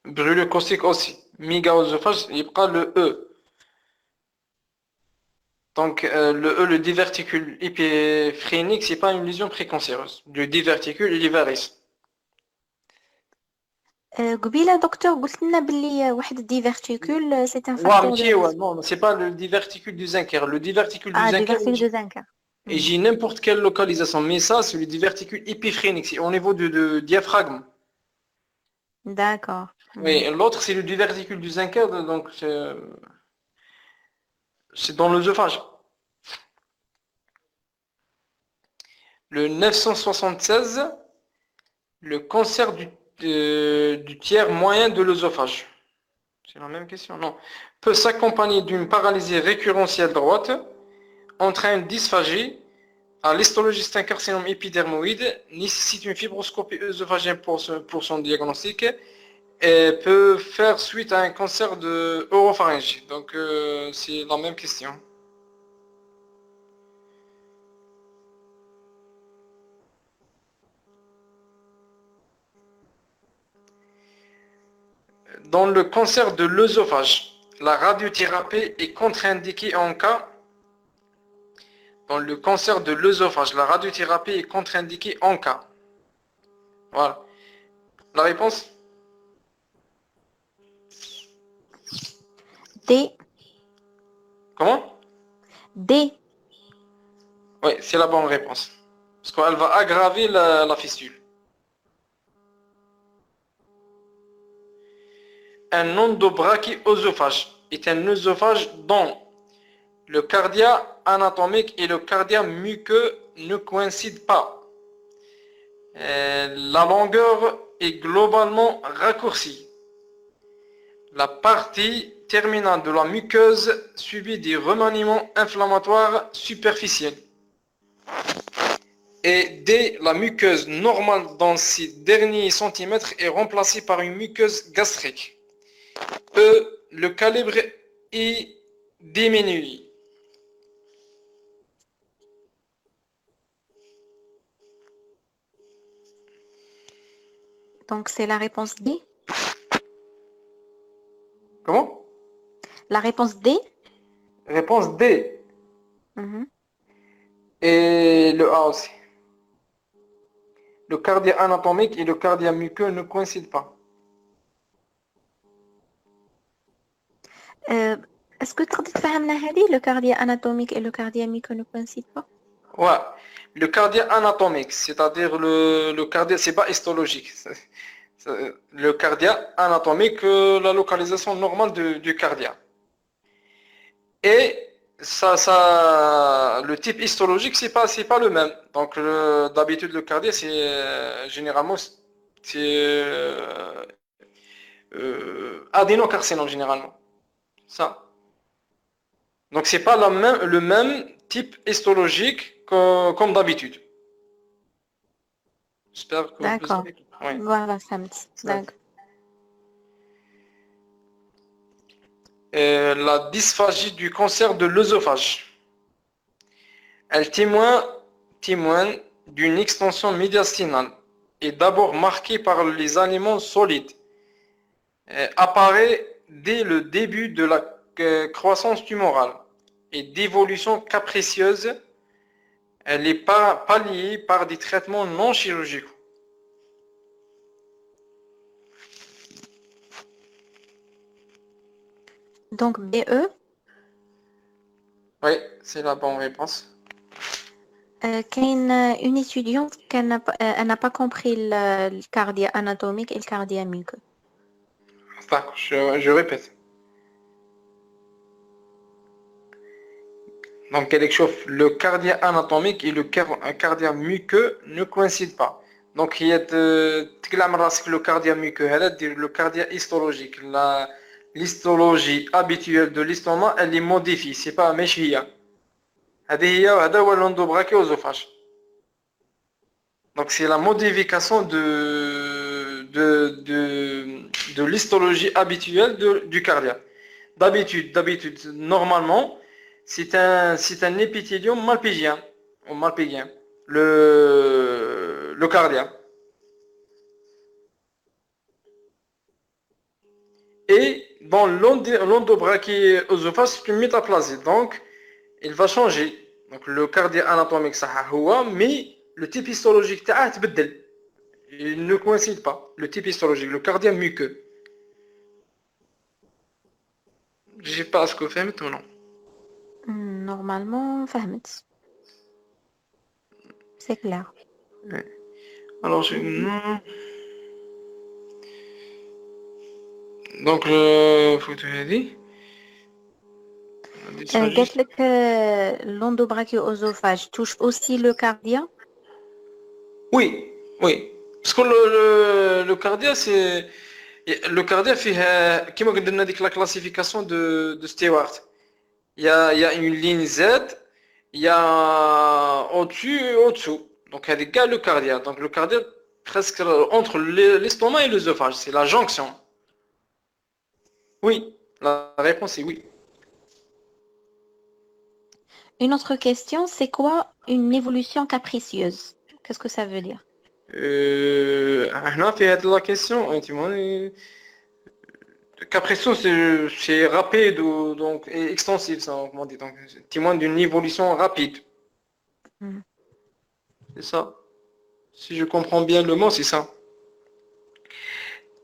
Brûlure caustique aussi. Mégaœsophage, il prend le E. Donc, le E, le diverticule épiphrénique, c'est pas une lésion précancéreuse. Le diverticule, il est varice. قبيلة دكتور قلت لنا باللي واحد الديفيرتيكول سي ان Ouais, فاكتور دو mais ouais, ريسك. non, c'est pas le diverticule du Zinker. Le diverticule du اه Zinker, ديفيرتيكول دو زانكا. et j'ai n'importe quelle localisation. Mais ça, c'est le diverticule épiphrénique. C'est au niveau de diaphragme. D'accord. Oui, l'autre, c'est le diverticule du Zinker. Donc, c'est dans l'œsophage. Le 976, le cancer du tiers moyen de l'œsophage. C'est la même question, non. Peut s'accompagner d'une paralysie récurrentielle droite, entraîne dysphagie, à l'histologiste un carcinome épidermoïde, nécessite une fibroscopie œsophagienne pour son diagnostic, et peut faire suite à un cancer de oropharyngée. Donc, c'est la même question. Dans le cancer de l'œsophage, la radiothérapie est contre-indiquée en cas. Dans le cancer de l'œsophage, la radiothérapie est contre-indiquée en cas. Voilà. La réponse? D. Comment? D. Oui, c'est la bonne réponse. Parce qu'elle va aggraver la fistule. Un endobrachiosophage est un œsophage dont le cardia anatomique et le cardia muqueux ne coïncident pas. La longueur est globalement raccourcie. La partie terminale de la muqueuse subit des remaniements inflammatoires superficiels. Et D, la muqueuse normale dans ces derniers centimètres est remplacée par une muqueuse gastrique. E, le calibre est diminué. Donc c'est la réponse D. Comment? La réponse D. Réponse D. Mhm. Et le A aussi. Le cardia anatomique et le cardia muqueux ne coïncident pas. Est-ce que tu as فهمنا هذه le cardia anatomique et le cardia muqueux ne coïncident pas? Ouais. Le cardia anatomique, c'est-à-dire le cardia, c'est pas histologique. Le cardia anatomique, la localisation normale du cardia. Et le type histologique, c'est pas le même. Donc, d'habitude, le cardiaque, c'est généralement, c'est adénocarcinome, généralement. Ça. Donc, c'est pas le même type histologique comme d'habitude. J'espère que vous D'accord. avez compris. Oui. Voilà, Samedi. Ouais. D'accord. La dysphagie du cancer de l'œsophage. Elle témoigne d'une extension médiastinale et d'abord marquée par les aliments solides. Apparaît dès le début de la croissance tumorale et d'évolution capricieuse. Elle est palliée par des traitements non chirurgicaux. Donc, BE, Oui, c'est la bonne réponse. كاين une étudiante elle n'a pas compris le cardia anatomique et le cardia muqueux. D'accord, je répète. Donc, elle chauffe le cardia anatomique et le cardia muqueux ne coïncident pas. Donc, il y a le cardia muqueux, le cardia histologique. L'histologie habituelle de l'estomac, elle est modifiée. C'est pas méchia. هذا هو l'endobrachiosophage. Donc, c'est la modification de l'histologie habituelle du cardiaque. D'habitude, normalement, c'est un épithélium malpigien, ou malpigien, le cardiaque. Et dans l'endobrachiosophage, c'est une métaplasie. Donc, il va changer. Donc, le cardiaque anatomique, ça a mais le type histologique, il ne coïncide pas. Le type histologique, le cardiaque muqueux. Je ne sais pas ce que vous faites maintenant. Normalement, فهمت. C'est clair. Ouais. Alors, donc, faut que tu aies dit. قالت لك l'endobrachiosophage touche aussi le cardia. Oui, oui. Parce que le cardia, c'est. Le cardia fait. Comme on a dit la classification de Stewart. Il y a une ligne Z, il y a au-dessus et au-dessous. Donc, il y a des gars, le cardia. Donc, le cardia, presque entre l'estomac et l'œsophage. C'est la jonction. Oui, la réponse est oui. Une autre question, c'est quoi une évolution capricieuse? Qu'est-ce que ça veut dire? هنا في هذه la question, capricieux, c'est rapide ou donc et extensif, ça, comment on dit, donc témoigne d'une évolution rapide. Hmm. C'est ça. Si je comprends bien le mot, c'est ça.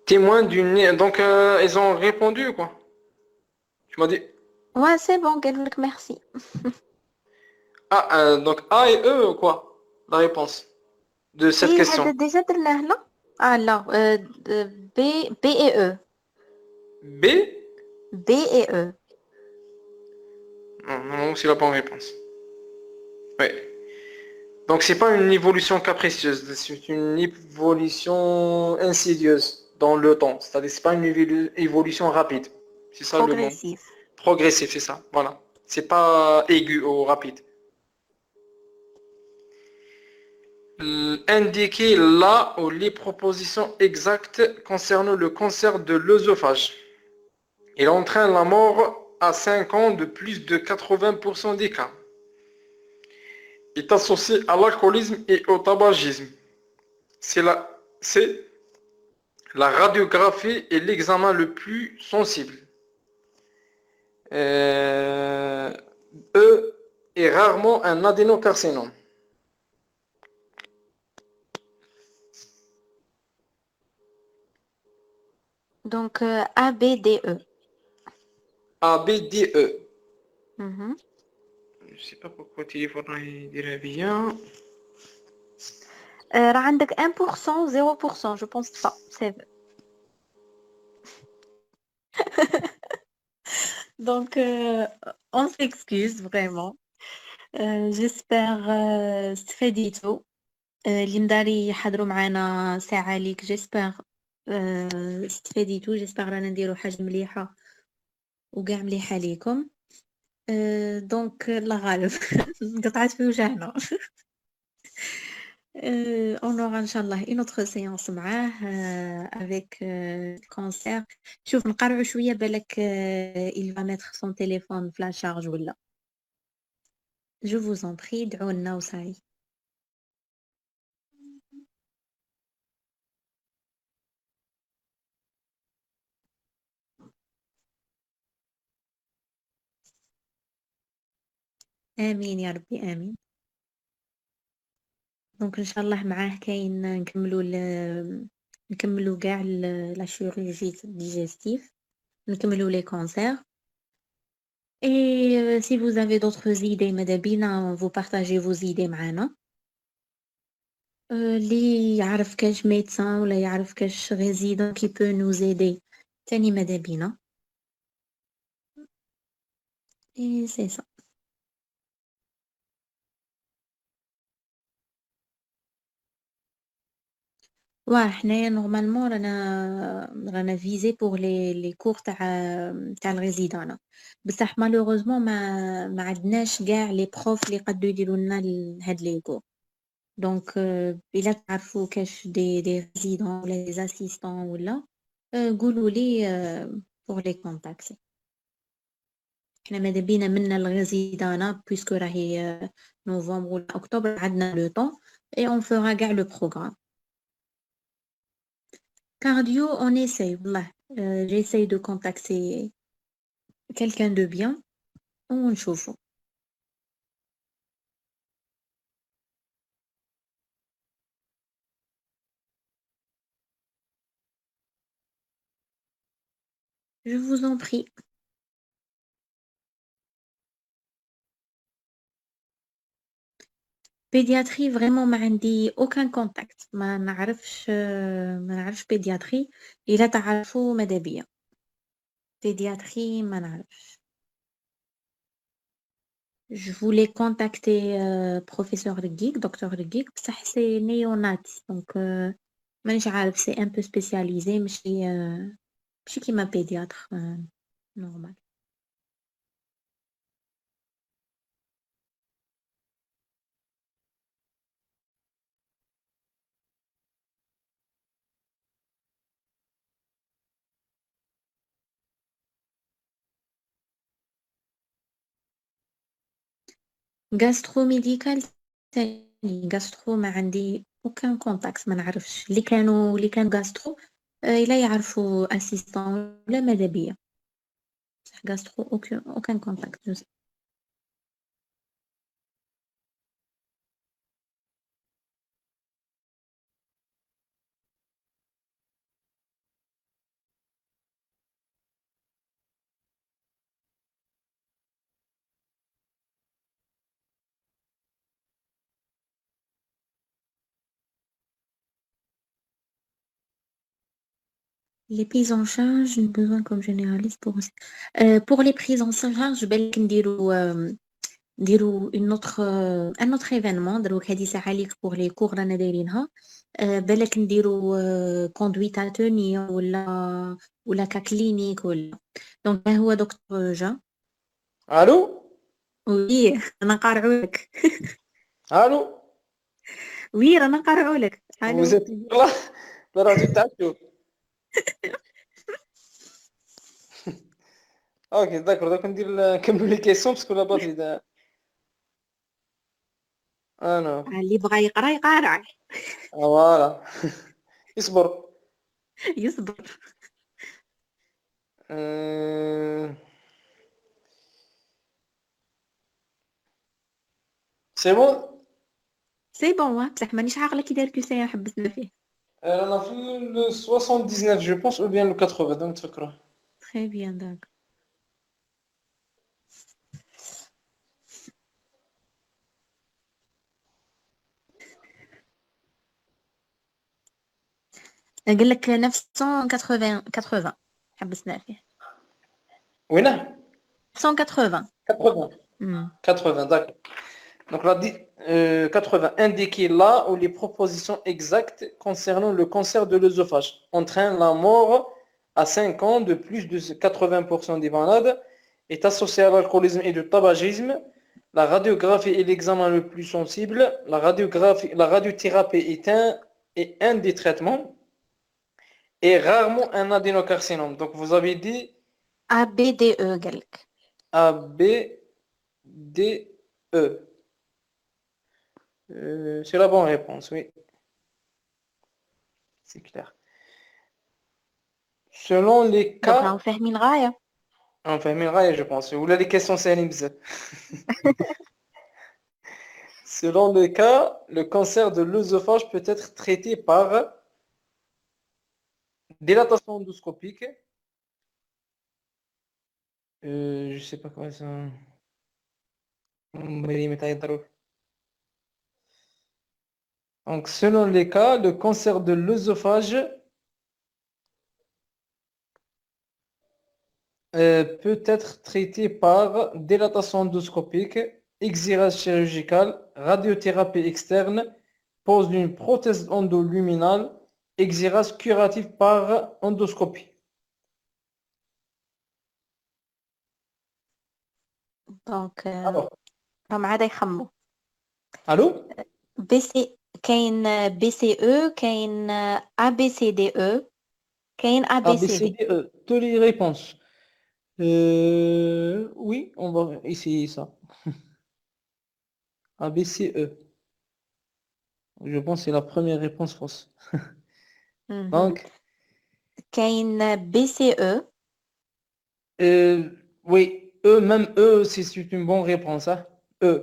Témoin d'une. Donc, ils ont répondu, quoi. Tu m'as dit. Ouais, c'est bon, قالوا لك merci. Ah, donc A et E, quoi, la réponse de cette ايه question. هذا ديجا درناه لا؟ اه لا B B et E. B? B et E. Non, non, non, c'est la bonne réponse. Oui. Donc, c'est pas une évolution capricieuse, c'est une évolution insidieuse dans le temps. C'est-à-dire, c'est pas une évolution rapide. C'est ça le mot. Progressif. Progressif, c'est ça. Voilà. C'est pas aigu ou rapide. Indiquer la ou les propositions exactes concernant le cancer de l'œsophage. Il entraîne la mort à 5 ans de plus de 80% des cas. Il est associé à l'alcoolisme et au tabagisme. C'est la radiographie est l'examen le plus sensible. E est rarement un adénocarcinome. Donc A B D E. A, B, D, E. Mhm. Je ne sais pas pourquoi le téléphone il dirait bien. راه عندك 1% 0%, je pense pas. C'est Donc, on s'excuse vraiment. J'espère استفديتوا. اللي مداري يحضروا معنا ساعة ليك جيسبر استفديتوا. جيسبر رانا نديروا حاجة مليحة وقاع مليحة ليكم. دونك الله غالب قطعت في وجهنا. on aura إن شاء الله une autre séance معاه avec cancer. شوف نقرعوا شوية بالك il va mettre son téléphone في la charge ولا. Je vous en prie ادعوا لنا وصاي. آمين يا ربي آمين. دونك إن شاء الله معاه كاين نكملوا كاع la chirurgie digestive, نكملوا les cancers. Et si vous avez d'autres idées ماذا بينا vous partagez vos idées معانا. اللي يعرف كاش médecin ولا يعرف كاش résident qui peut nous aider تاني ماذا بينا. Et c'est ça. حنايا نورمالمون رانا فيزي بور لي كور تاع الريزيدانا، بصح مالوغوزمون ما عندناش كاع لي بروف اللي يقدروا يديروا لنا هاد لي كور. دونك الا تعرفوا كاش دي ريزيدون ولا دي اسيستون ولا قولوا لي بور لي كونتاكتي. حنا ماذا بينا منا الريزيدانا بويسكو راهي نوفمبر ولا اكتوبر عندنا لو طون اي اون فورا كاع لو بروغرام. Cardio, on essaye, والله. J'essaye de contacter quelqu'un de bien ونشوفه. Je vous en prie. Pédiatrie, vraiment ما عندي aucun contact. ما نعرفش pédiatrie. إلا تعرفوا ماذا بيا. Pédiatrie ما نعرفش. Je voulais contacter professeur Guic, docteur Guic, بصح c'est néonat. Donc مانيش عارف c'est un peu spécialisé ماشي كيما pédiatre normal. Gastro médical تاني gastro ما عندي aucun contact ما نعرفش اللي كانوا gastro إلا يعرفوا assistant ولا ماذا بيا بصح gastro aucun contact je sais. Les prises en charge j'ai besoin comme généraliste pour les prises en charge بالك نديرو une autre un autre événement دروك هذه ساعة ليك pour les cours رانا دايرينها بالك نديرو conduite à tenir ولا كلينيك ولا دونك هو دكتور جا. الو وي انا نقارعولك. الو وي رانا نقارعولك. vous الو. êtes toujours là la radio تاعكم. اوكي داكور دوك نكملوا لي كيسيون باسكو لا باتري دا انا اللي بغى يقرا يقارع. فوالا اصبر. يصبر. سي بون. سي بون بصح مانيش عاقله كي دار كيسايا حبسنا فيه. رانا في ال 79 جو بونس او بيان لو 80 دونك تفكروا. تري بيان داك. قال لك 980 حبسنا فيه. وينه؟ 180. 80. Hmm. 80, d'accord. Donc, 80, indiquer là où les propositions exactes concernant le cancer de l'œsophage entraînent la mort à 5 ans de plus de 80% des malades, est associé à l'alcoolisme et au tabagisme. La radiographie est l'examen le plus sensible. La radiothérapie est un des traitements et rarement un adénocarcinome. Donc, vous avez dit ABDE قالك. A, B, D, E. C'est la bonne réponse, oui, c'est clair. Selon les Donc راهو cas, فاهمين غاية. enfin, je pense, ou là les questions c'est بزاف. Selon les cas, le cancer de l'œsophage peut être traité par dilatation endoscopique. Je sais pas quoi ça. Donc, selon les cas, le cancer de l'œsophage peut être traité par dilatation endoscopique, exirage chirurgical, radiothérapie externe, pose d'une prothèse endoluminale, exirage curatif par endoscopie. دونك Alors, راهم عاد يخمو. allô? بي سي كاين بي سي او كاين ا بي سي دي او كاين ا A, بي B, سي C, دي. D, E. Toutes les réponses. Oui, on va essayer ça. A, B, C, E. Je pense que c'est la première réponse fausse. Donc, كاين بي سي او. oui, E, même E, c'est une bonne réponse. Hein. E.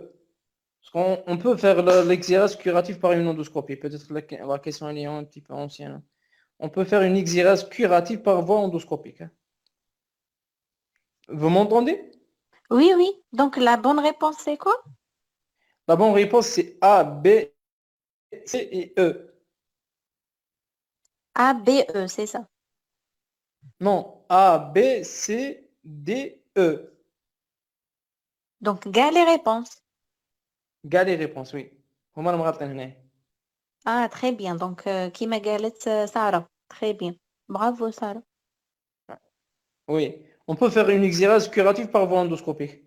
Parce qu'on peut faire l'exirase curatif par une endoscopie. Peut-être la question elle est un petit peu ancienne. Hein. On peut faire une exirase curative par voie endoscopique. Hein. Vous m'entendez? Oui, oui. Donc la bonne réponse c'est quoi? La bonne réponse, c'est A, B, C et E. A, B, E, c'est ça. Non, A, B, C, D, E. Donc gars les réponses. Gars les réponses, oui. هما المغالطين هنا. Ah, très bien. Donc كيما قالت سارة. Très bien. Bravo Sarah. Oui. On peut faire une exirase curative par voie endoscopique.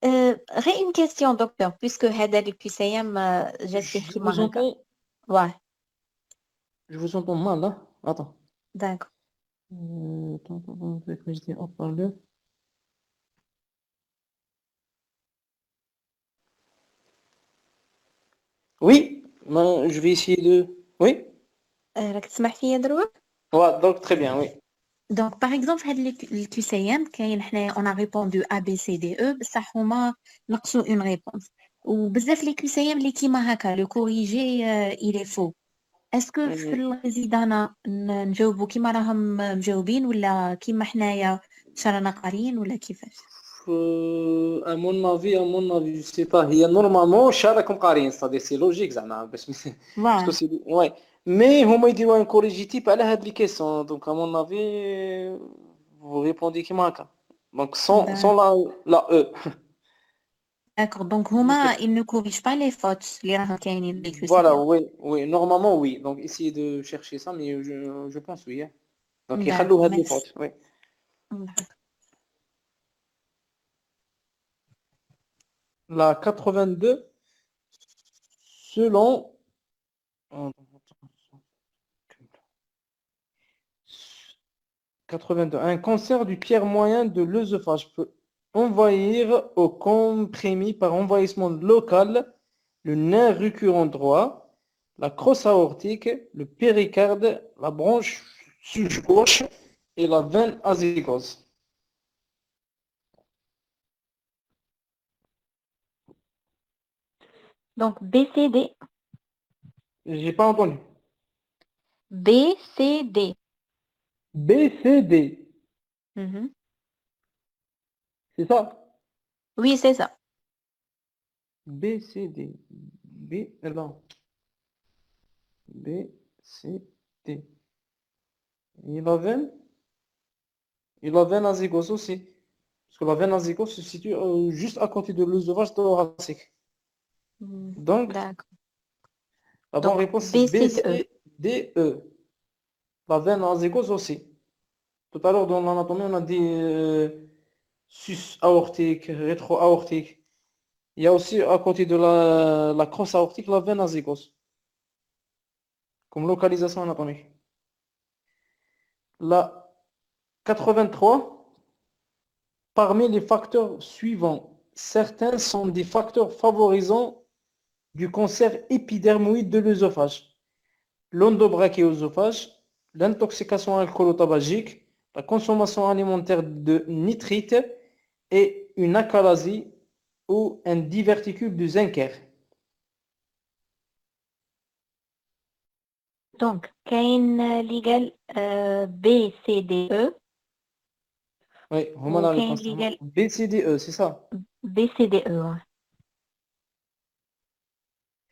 غير une question docteur puisque هذا الكسيام جات فيه Je vous كيما هكا. entends, Ouais, je vous entends mal, là. Attends. d'accord. Attends, que je dis haut-parleur. Oui, ben, je vais essayer de... Oui? راك تسمح فيا دروك؟ Ouais, donc très bien, oui. Donc par exemple هاد الكسيام كاين حنا on a répondu A B C D E بصح هما نقصوا une réponse. وبزاف لي كسيام اللي كيما هكا لو كوريجي il est faux. اسكو في Mhm. الريزيدانا نجاوبوا كيما راهم مجاوبين ولا كيما حنايا شرانا قاريين ولا كيفاش؟ À mon avis, je sais pas. Il y a normalement شاركهم قاريين, c'est-à-dire c'est logique زعما باش parce que واه c'est ouais. Mais هما يديروا un corrigé type على هاد les questions. Donc à mon avis, vous répondez كيما هكا. Donc sans la E. داكور دونك Je sais هما pas. ils ne corrigent pas les fautes اللي راهم كاينين لي Voilà, كوسيام. oui, oui, normalement oui. Donc essayez de chercher ça, mais je pense oui. Hein. Donc يخلوا داكور هاد les ميرسي. fautes, oui. La 82, selon... 82. Un cancer du tiers moyen de l'œsophage peut envahir au comprimé par envahissement local le nerf récurrent droit, la crosse aortique, le péricarde, la branche gauche et la veine azygose. Donc B C D. J'ai pas entendu. B C D. B, C, D. Mhm. C'est ça? Oui, c'est ça. B, C, D. B, non. B, C, D. Et la veine? Et la veine azygose aussi. Parce que la veine azygos se situe juste à côté de l'œsophage thoracique. Donc, D'accord. la bonne Donc, réponse, c'est B, C, D, E. BCDE. La veine azygos aussi. Tout à l'heure, dans l'anatomie, on a dit sus-aortique, rétro-aortique. Il y a aussi, à côté de la crosse aortique, la veine azygos, comme localisation anatomique. La 83, parmi les facteurs suivants, certains sont des facteurs favorisant du cancer épidermoïde de l'œsophage, l'endobrachéosophage, l'intoxication alcoolo-tabagique, la consommation alimentaire de nitrites et une achalasie ou un diverticule de Zenker. Donc, كاين اللي قال B, C, D, E Oui, هما la وكاين réponse. اللي قال BCDE, c'est ça. B, C, D, E.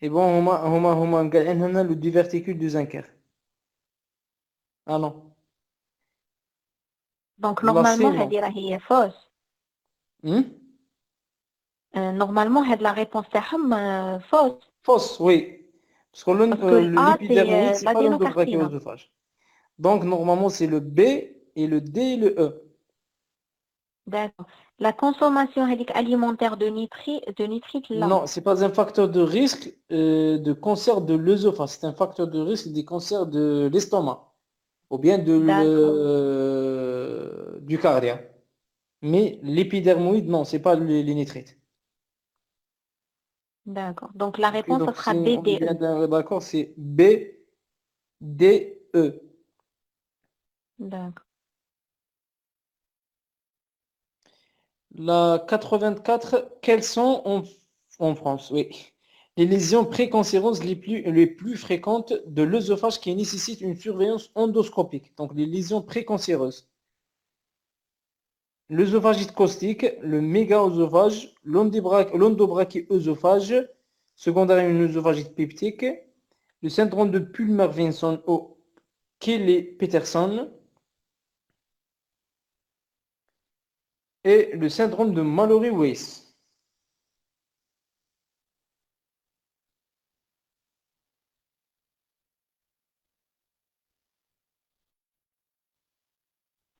Et bon, هما مقالعين هنا le diverticule de Zenker. Ah non. Donc, La C, normalement, non. هذه راهي fausse. Normalement, هاد la réponse تاعهم fausse. Fausse, oui. Parce que Parce que l'A, l'épidermoïde, c'est c'est pas l'adénocarcinome. l'endobrachéosophage. Donc, normalement, c'est le B et le D et le E. D'accord. La consommation alimentaire de nitrite, là. Non, c'est pas un facteur de risque de cancer de l'œsophage. C'est un facteur de risque des cancers de l'estomac ou bien D'accord. du cardia. Mais l'épidermoïde, non, c'est pas les nitrites. D'accord. Donc, la Ok, réponse, ça donc sera si B, on est D, bien E. d'accord, c'est B, D, E. D'accord. La 84, quelles sont en France? Oui. Les lésions précancéreuses les plus fréquentes de l'œsophage qui nécessitent une surveillance endoscopique. Donc les lésions précancéreuses. L'œsophagite caustique, le mégaœsophage, l'endobrachyœsophage, secondaire à une œsophagite peptique, le syndrome de Pulmer-Vinson ou Kelly-Peterson et le syndrome de Mallory-Weiss.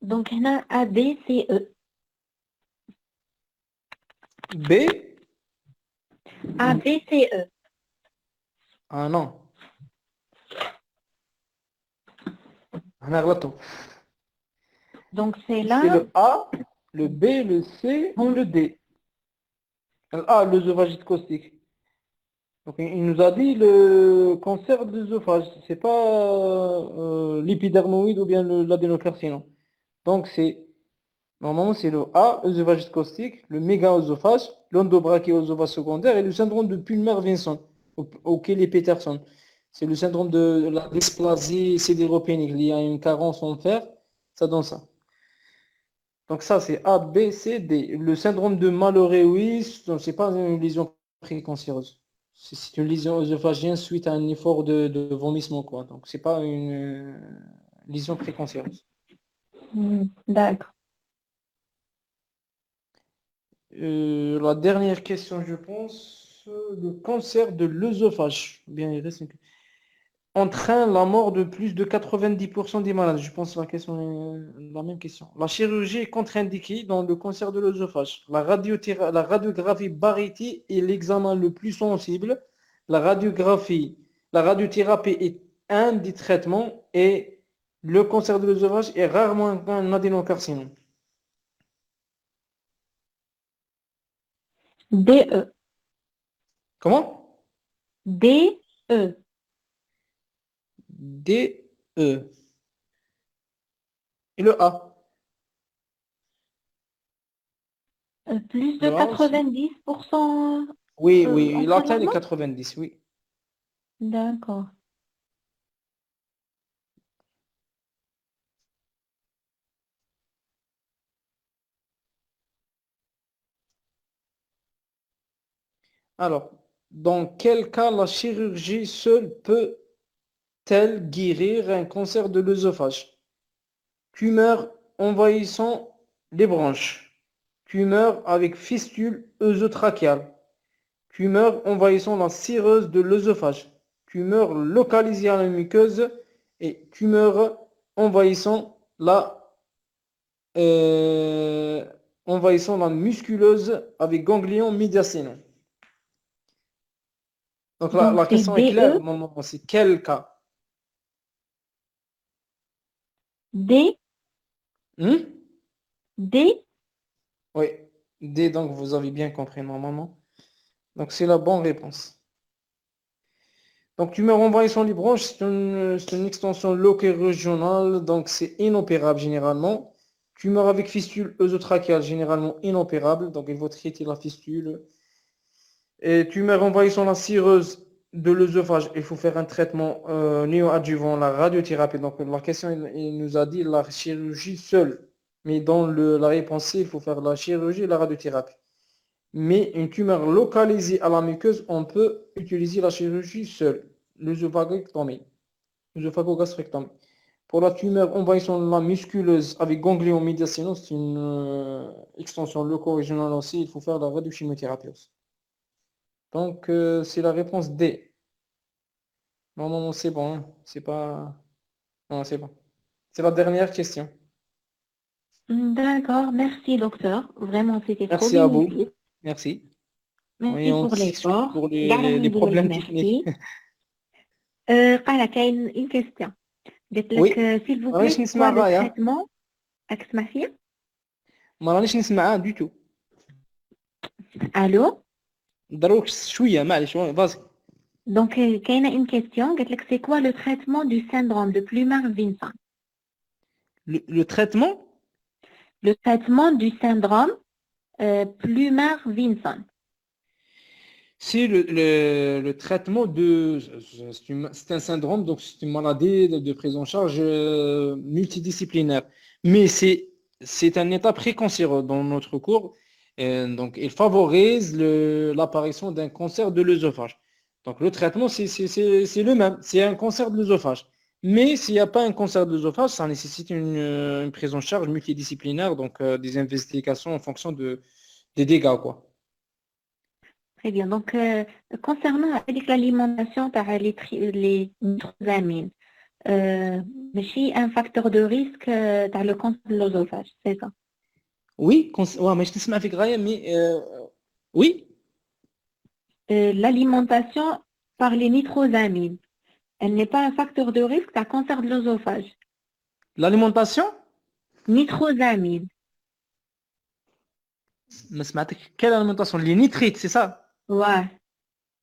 Donc, on a A, B, C, E. B, A, B, C, E. ah non, أنا غلطت. Donc, c'est C'est là. le A, le B, le C ou le D. Le A, l'œsophagite caustique. Donc, il nous a dit le cancer de l'œsophage. C'est pas l'épidermoïde ou bien l'adénocarcinome. Donc, normalement, c'est le A, œsophagite caustique, le mégaœsophage, l'endobrachyœsophage secondaire et le syndrome de Pulmer-Vinson ou Kelly-Peterson. C'est le syndrome de la dysplasie sidéropénique. Il y a une carence en fer, ça donne ça. Donc ça, c'est A, B, C, D. Le syndrome de Mallory-Weiss, c'est pas une lésion précancéreuse. C'est une lésion œsophagienne suite à un effort de vomissement, quoi. Donc c'est pas une lésion précancéreuse. D'accord. La dernière question, je pense, le cancer de l'œsophage. Bien, il reste entraîne la mort de plus de 90% des malades. Je pense que la question est la même question. La chirurgie est contre-indiquée dans le cancer de l'œsophage. La radiographie barytique est l'examen le plus sensible. La radiothérapie est un des traitements et le cancer de l'œsophage est rarement un adénocarcinome. D, E. Comment? D, E. D, E. Et le A. Plus de Le A aussi. 90% Oui, oui, il entraîne la atteint les mort? 90, oui. D'accord. Alors, dans quel cas la chirurgie seule peut-elle guérir un cancer de l'œsophage? Tumeur envahissant les bronches, tumeur avec fistule œsotrachiale, tumeur envahissant la cireuse de l'œsophage, tumeur localisée à la muqueuse et tumeur envahissant euh, la musculeuse avec ganglion médiastinum. Donc Donc la c'est question est claire, DE, non, c'est quel cas? D, Hmm. D. Oui, D, donc vous avez bien compris normalement. Donc c'est la bonne réponse. Donc tumeur envahissant les bronches, c'est une extension locale régionale, donc c'est inopérable généralement. Tumeur avec fistule œsotrachiale, généralement inopérable, donc il faut traiter la fistule. Et tumeur envahissant la cireuse de l'œsophage, il faut faire un traitement néoadjuvant, la radiothérapie. Donc la question, il nous a dit la chirurgie seule. Mais dans la réponse C, il faut faire la chirurgie et la radiothérapie. Mais une tumeur localisée à la muqueuse, on peut utiliser la chirurgie seule, l'œsophagectomie, l'œsophagogastrectomie. Pour la tumeur envahissant la musculeuse avec ganglion médiastinum, c'est une extension loco-régionale aussi, il faut faire la radiochimiothérapie aussi. Donc, c'est la réponse D. Non, c'est bon, hein. C'est pas... Non, c'est bon. C'est la dernière question. D'accord, merci docteur. Vraiment, c'était trop Merci à vous. bénéfique. Merci. Oui, Merci on pour s'excuse l'effort. pour قاعدة les نقولوا لك problèmes techniques. merci. قال كاين une question. قلت لك Oui. s'il vous ما plaît, رانيش c'est quoi نسمع le غاية. traitement? راك تسمع فيا؟ ما رانيش نسمعها du tout. Allô? دروك شوية معليش فاسي. Donc كاينة une question. قلت لك c'est quoi le traitement du syndrome de Plumard-Vinson? Le traitement, Le traitement du syndrome Plumard-Vinson. c'est le traitement de... C'est un syndrome, donc c'est une maladie de prise en charge multidisciplinaire. Mais c'est un état précancéreux dans notre cours. Donc, il favorise l'apparition d'un cancer de l'œsophage. Donc, le traitement, c'est le même. C'est un cancer de l'œsophage. Mais s'il n'y a pas un cancer de l'œsophage, ça nécessite une prise en charge multidisciplinaire, donc des investigations en fonction des dégâts, quoi. Très bien. Donc, concernant avec l'alimentation par les nitrosamines, ماشي un facteur de risque تاع le cancer de l'œsophage, c'est ça. Oui, ouais, mais je تسمع فيك غاية mais oui, L'alimentation par les nitrosamines, elle n'est pas un facteur de risque تاع cancer de l'œsophage. l'alimentation, Nitrosamines, ما سمعتك quelle alimentation? Les nitrites, c'est ça? ouais.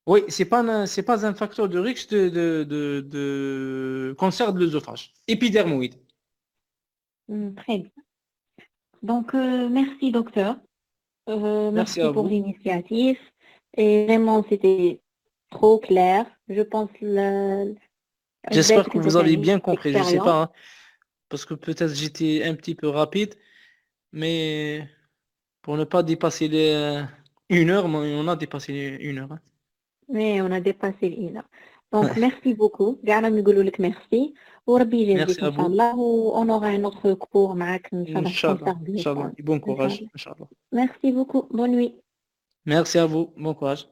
Oui, c'est pas un facteur de risque de cancer de l'œsophage. Épidermoïde. Très bien. Donc, merci docteur. Merci Merci à pour vous. l'initiative. Et vraiment, c'était trop clair. Je pense J'espère que que vous c'est avez une bien compris. Je sais expérience. pas, hein, parce que peut-être j'étais un petit peu rapide, mais pour ne pas dépasser les 1 heure, mais on a dépassé les 1 heure, hein. Mais on a dépassé une heure. Donc, merci beaucoup. قاعدة نقول لك merci. وربي يجازيك Merci إن à شاء vous. الله. On aura un autre cours معك إن شاء الله Inch'Allah, concernant le Inch'Allah. soin. Et bon إن شاء courage, الله. Inch'Allah. Merci beaucoup. Bonne nuit. Merci à vous. Bon courage.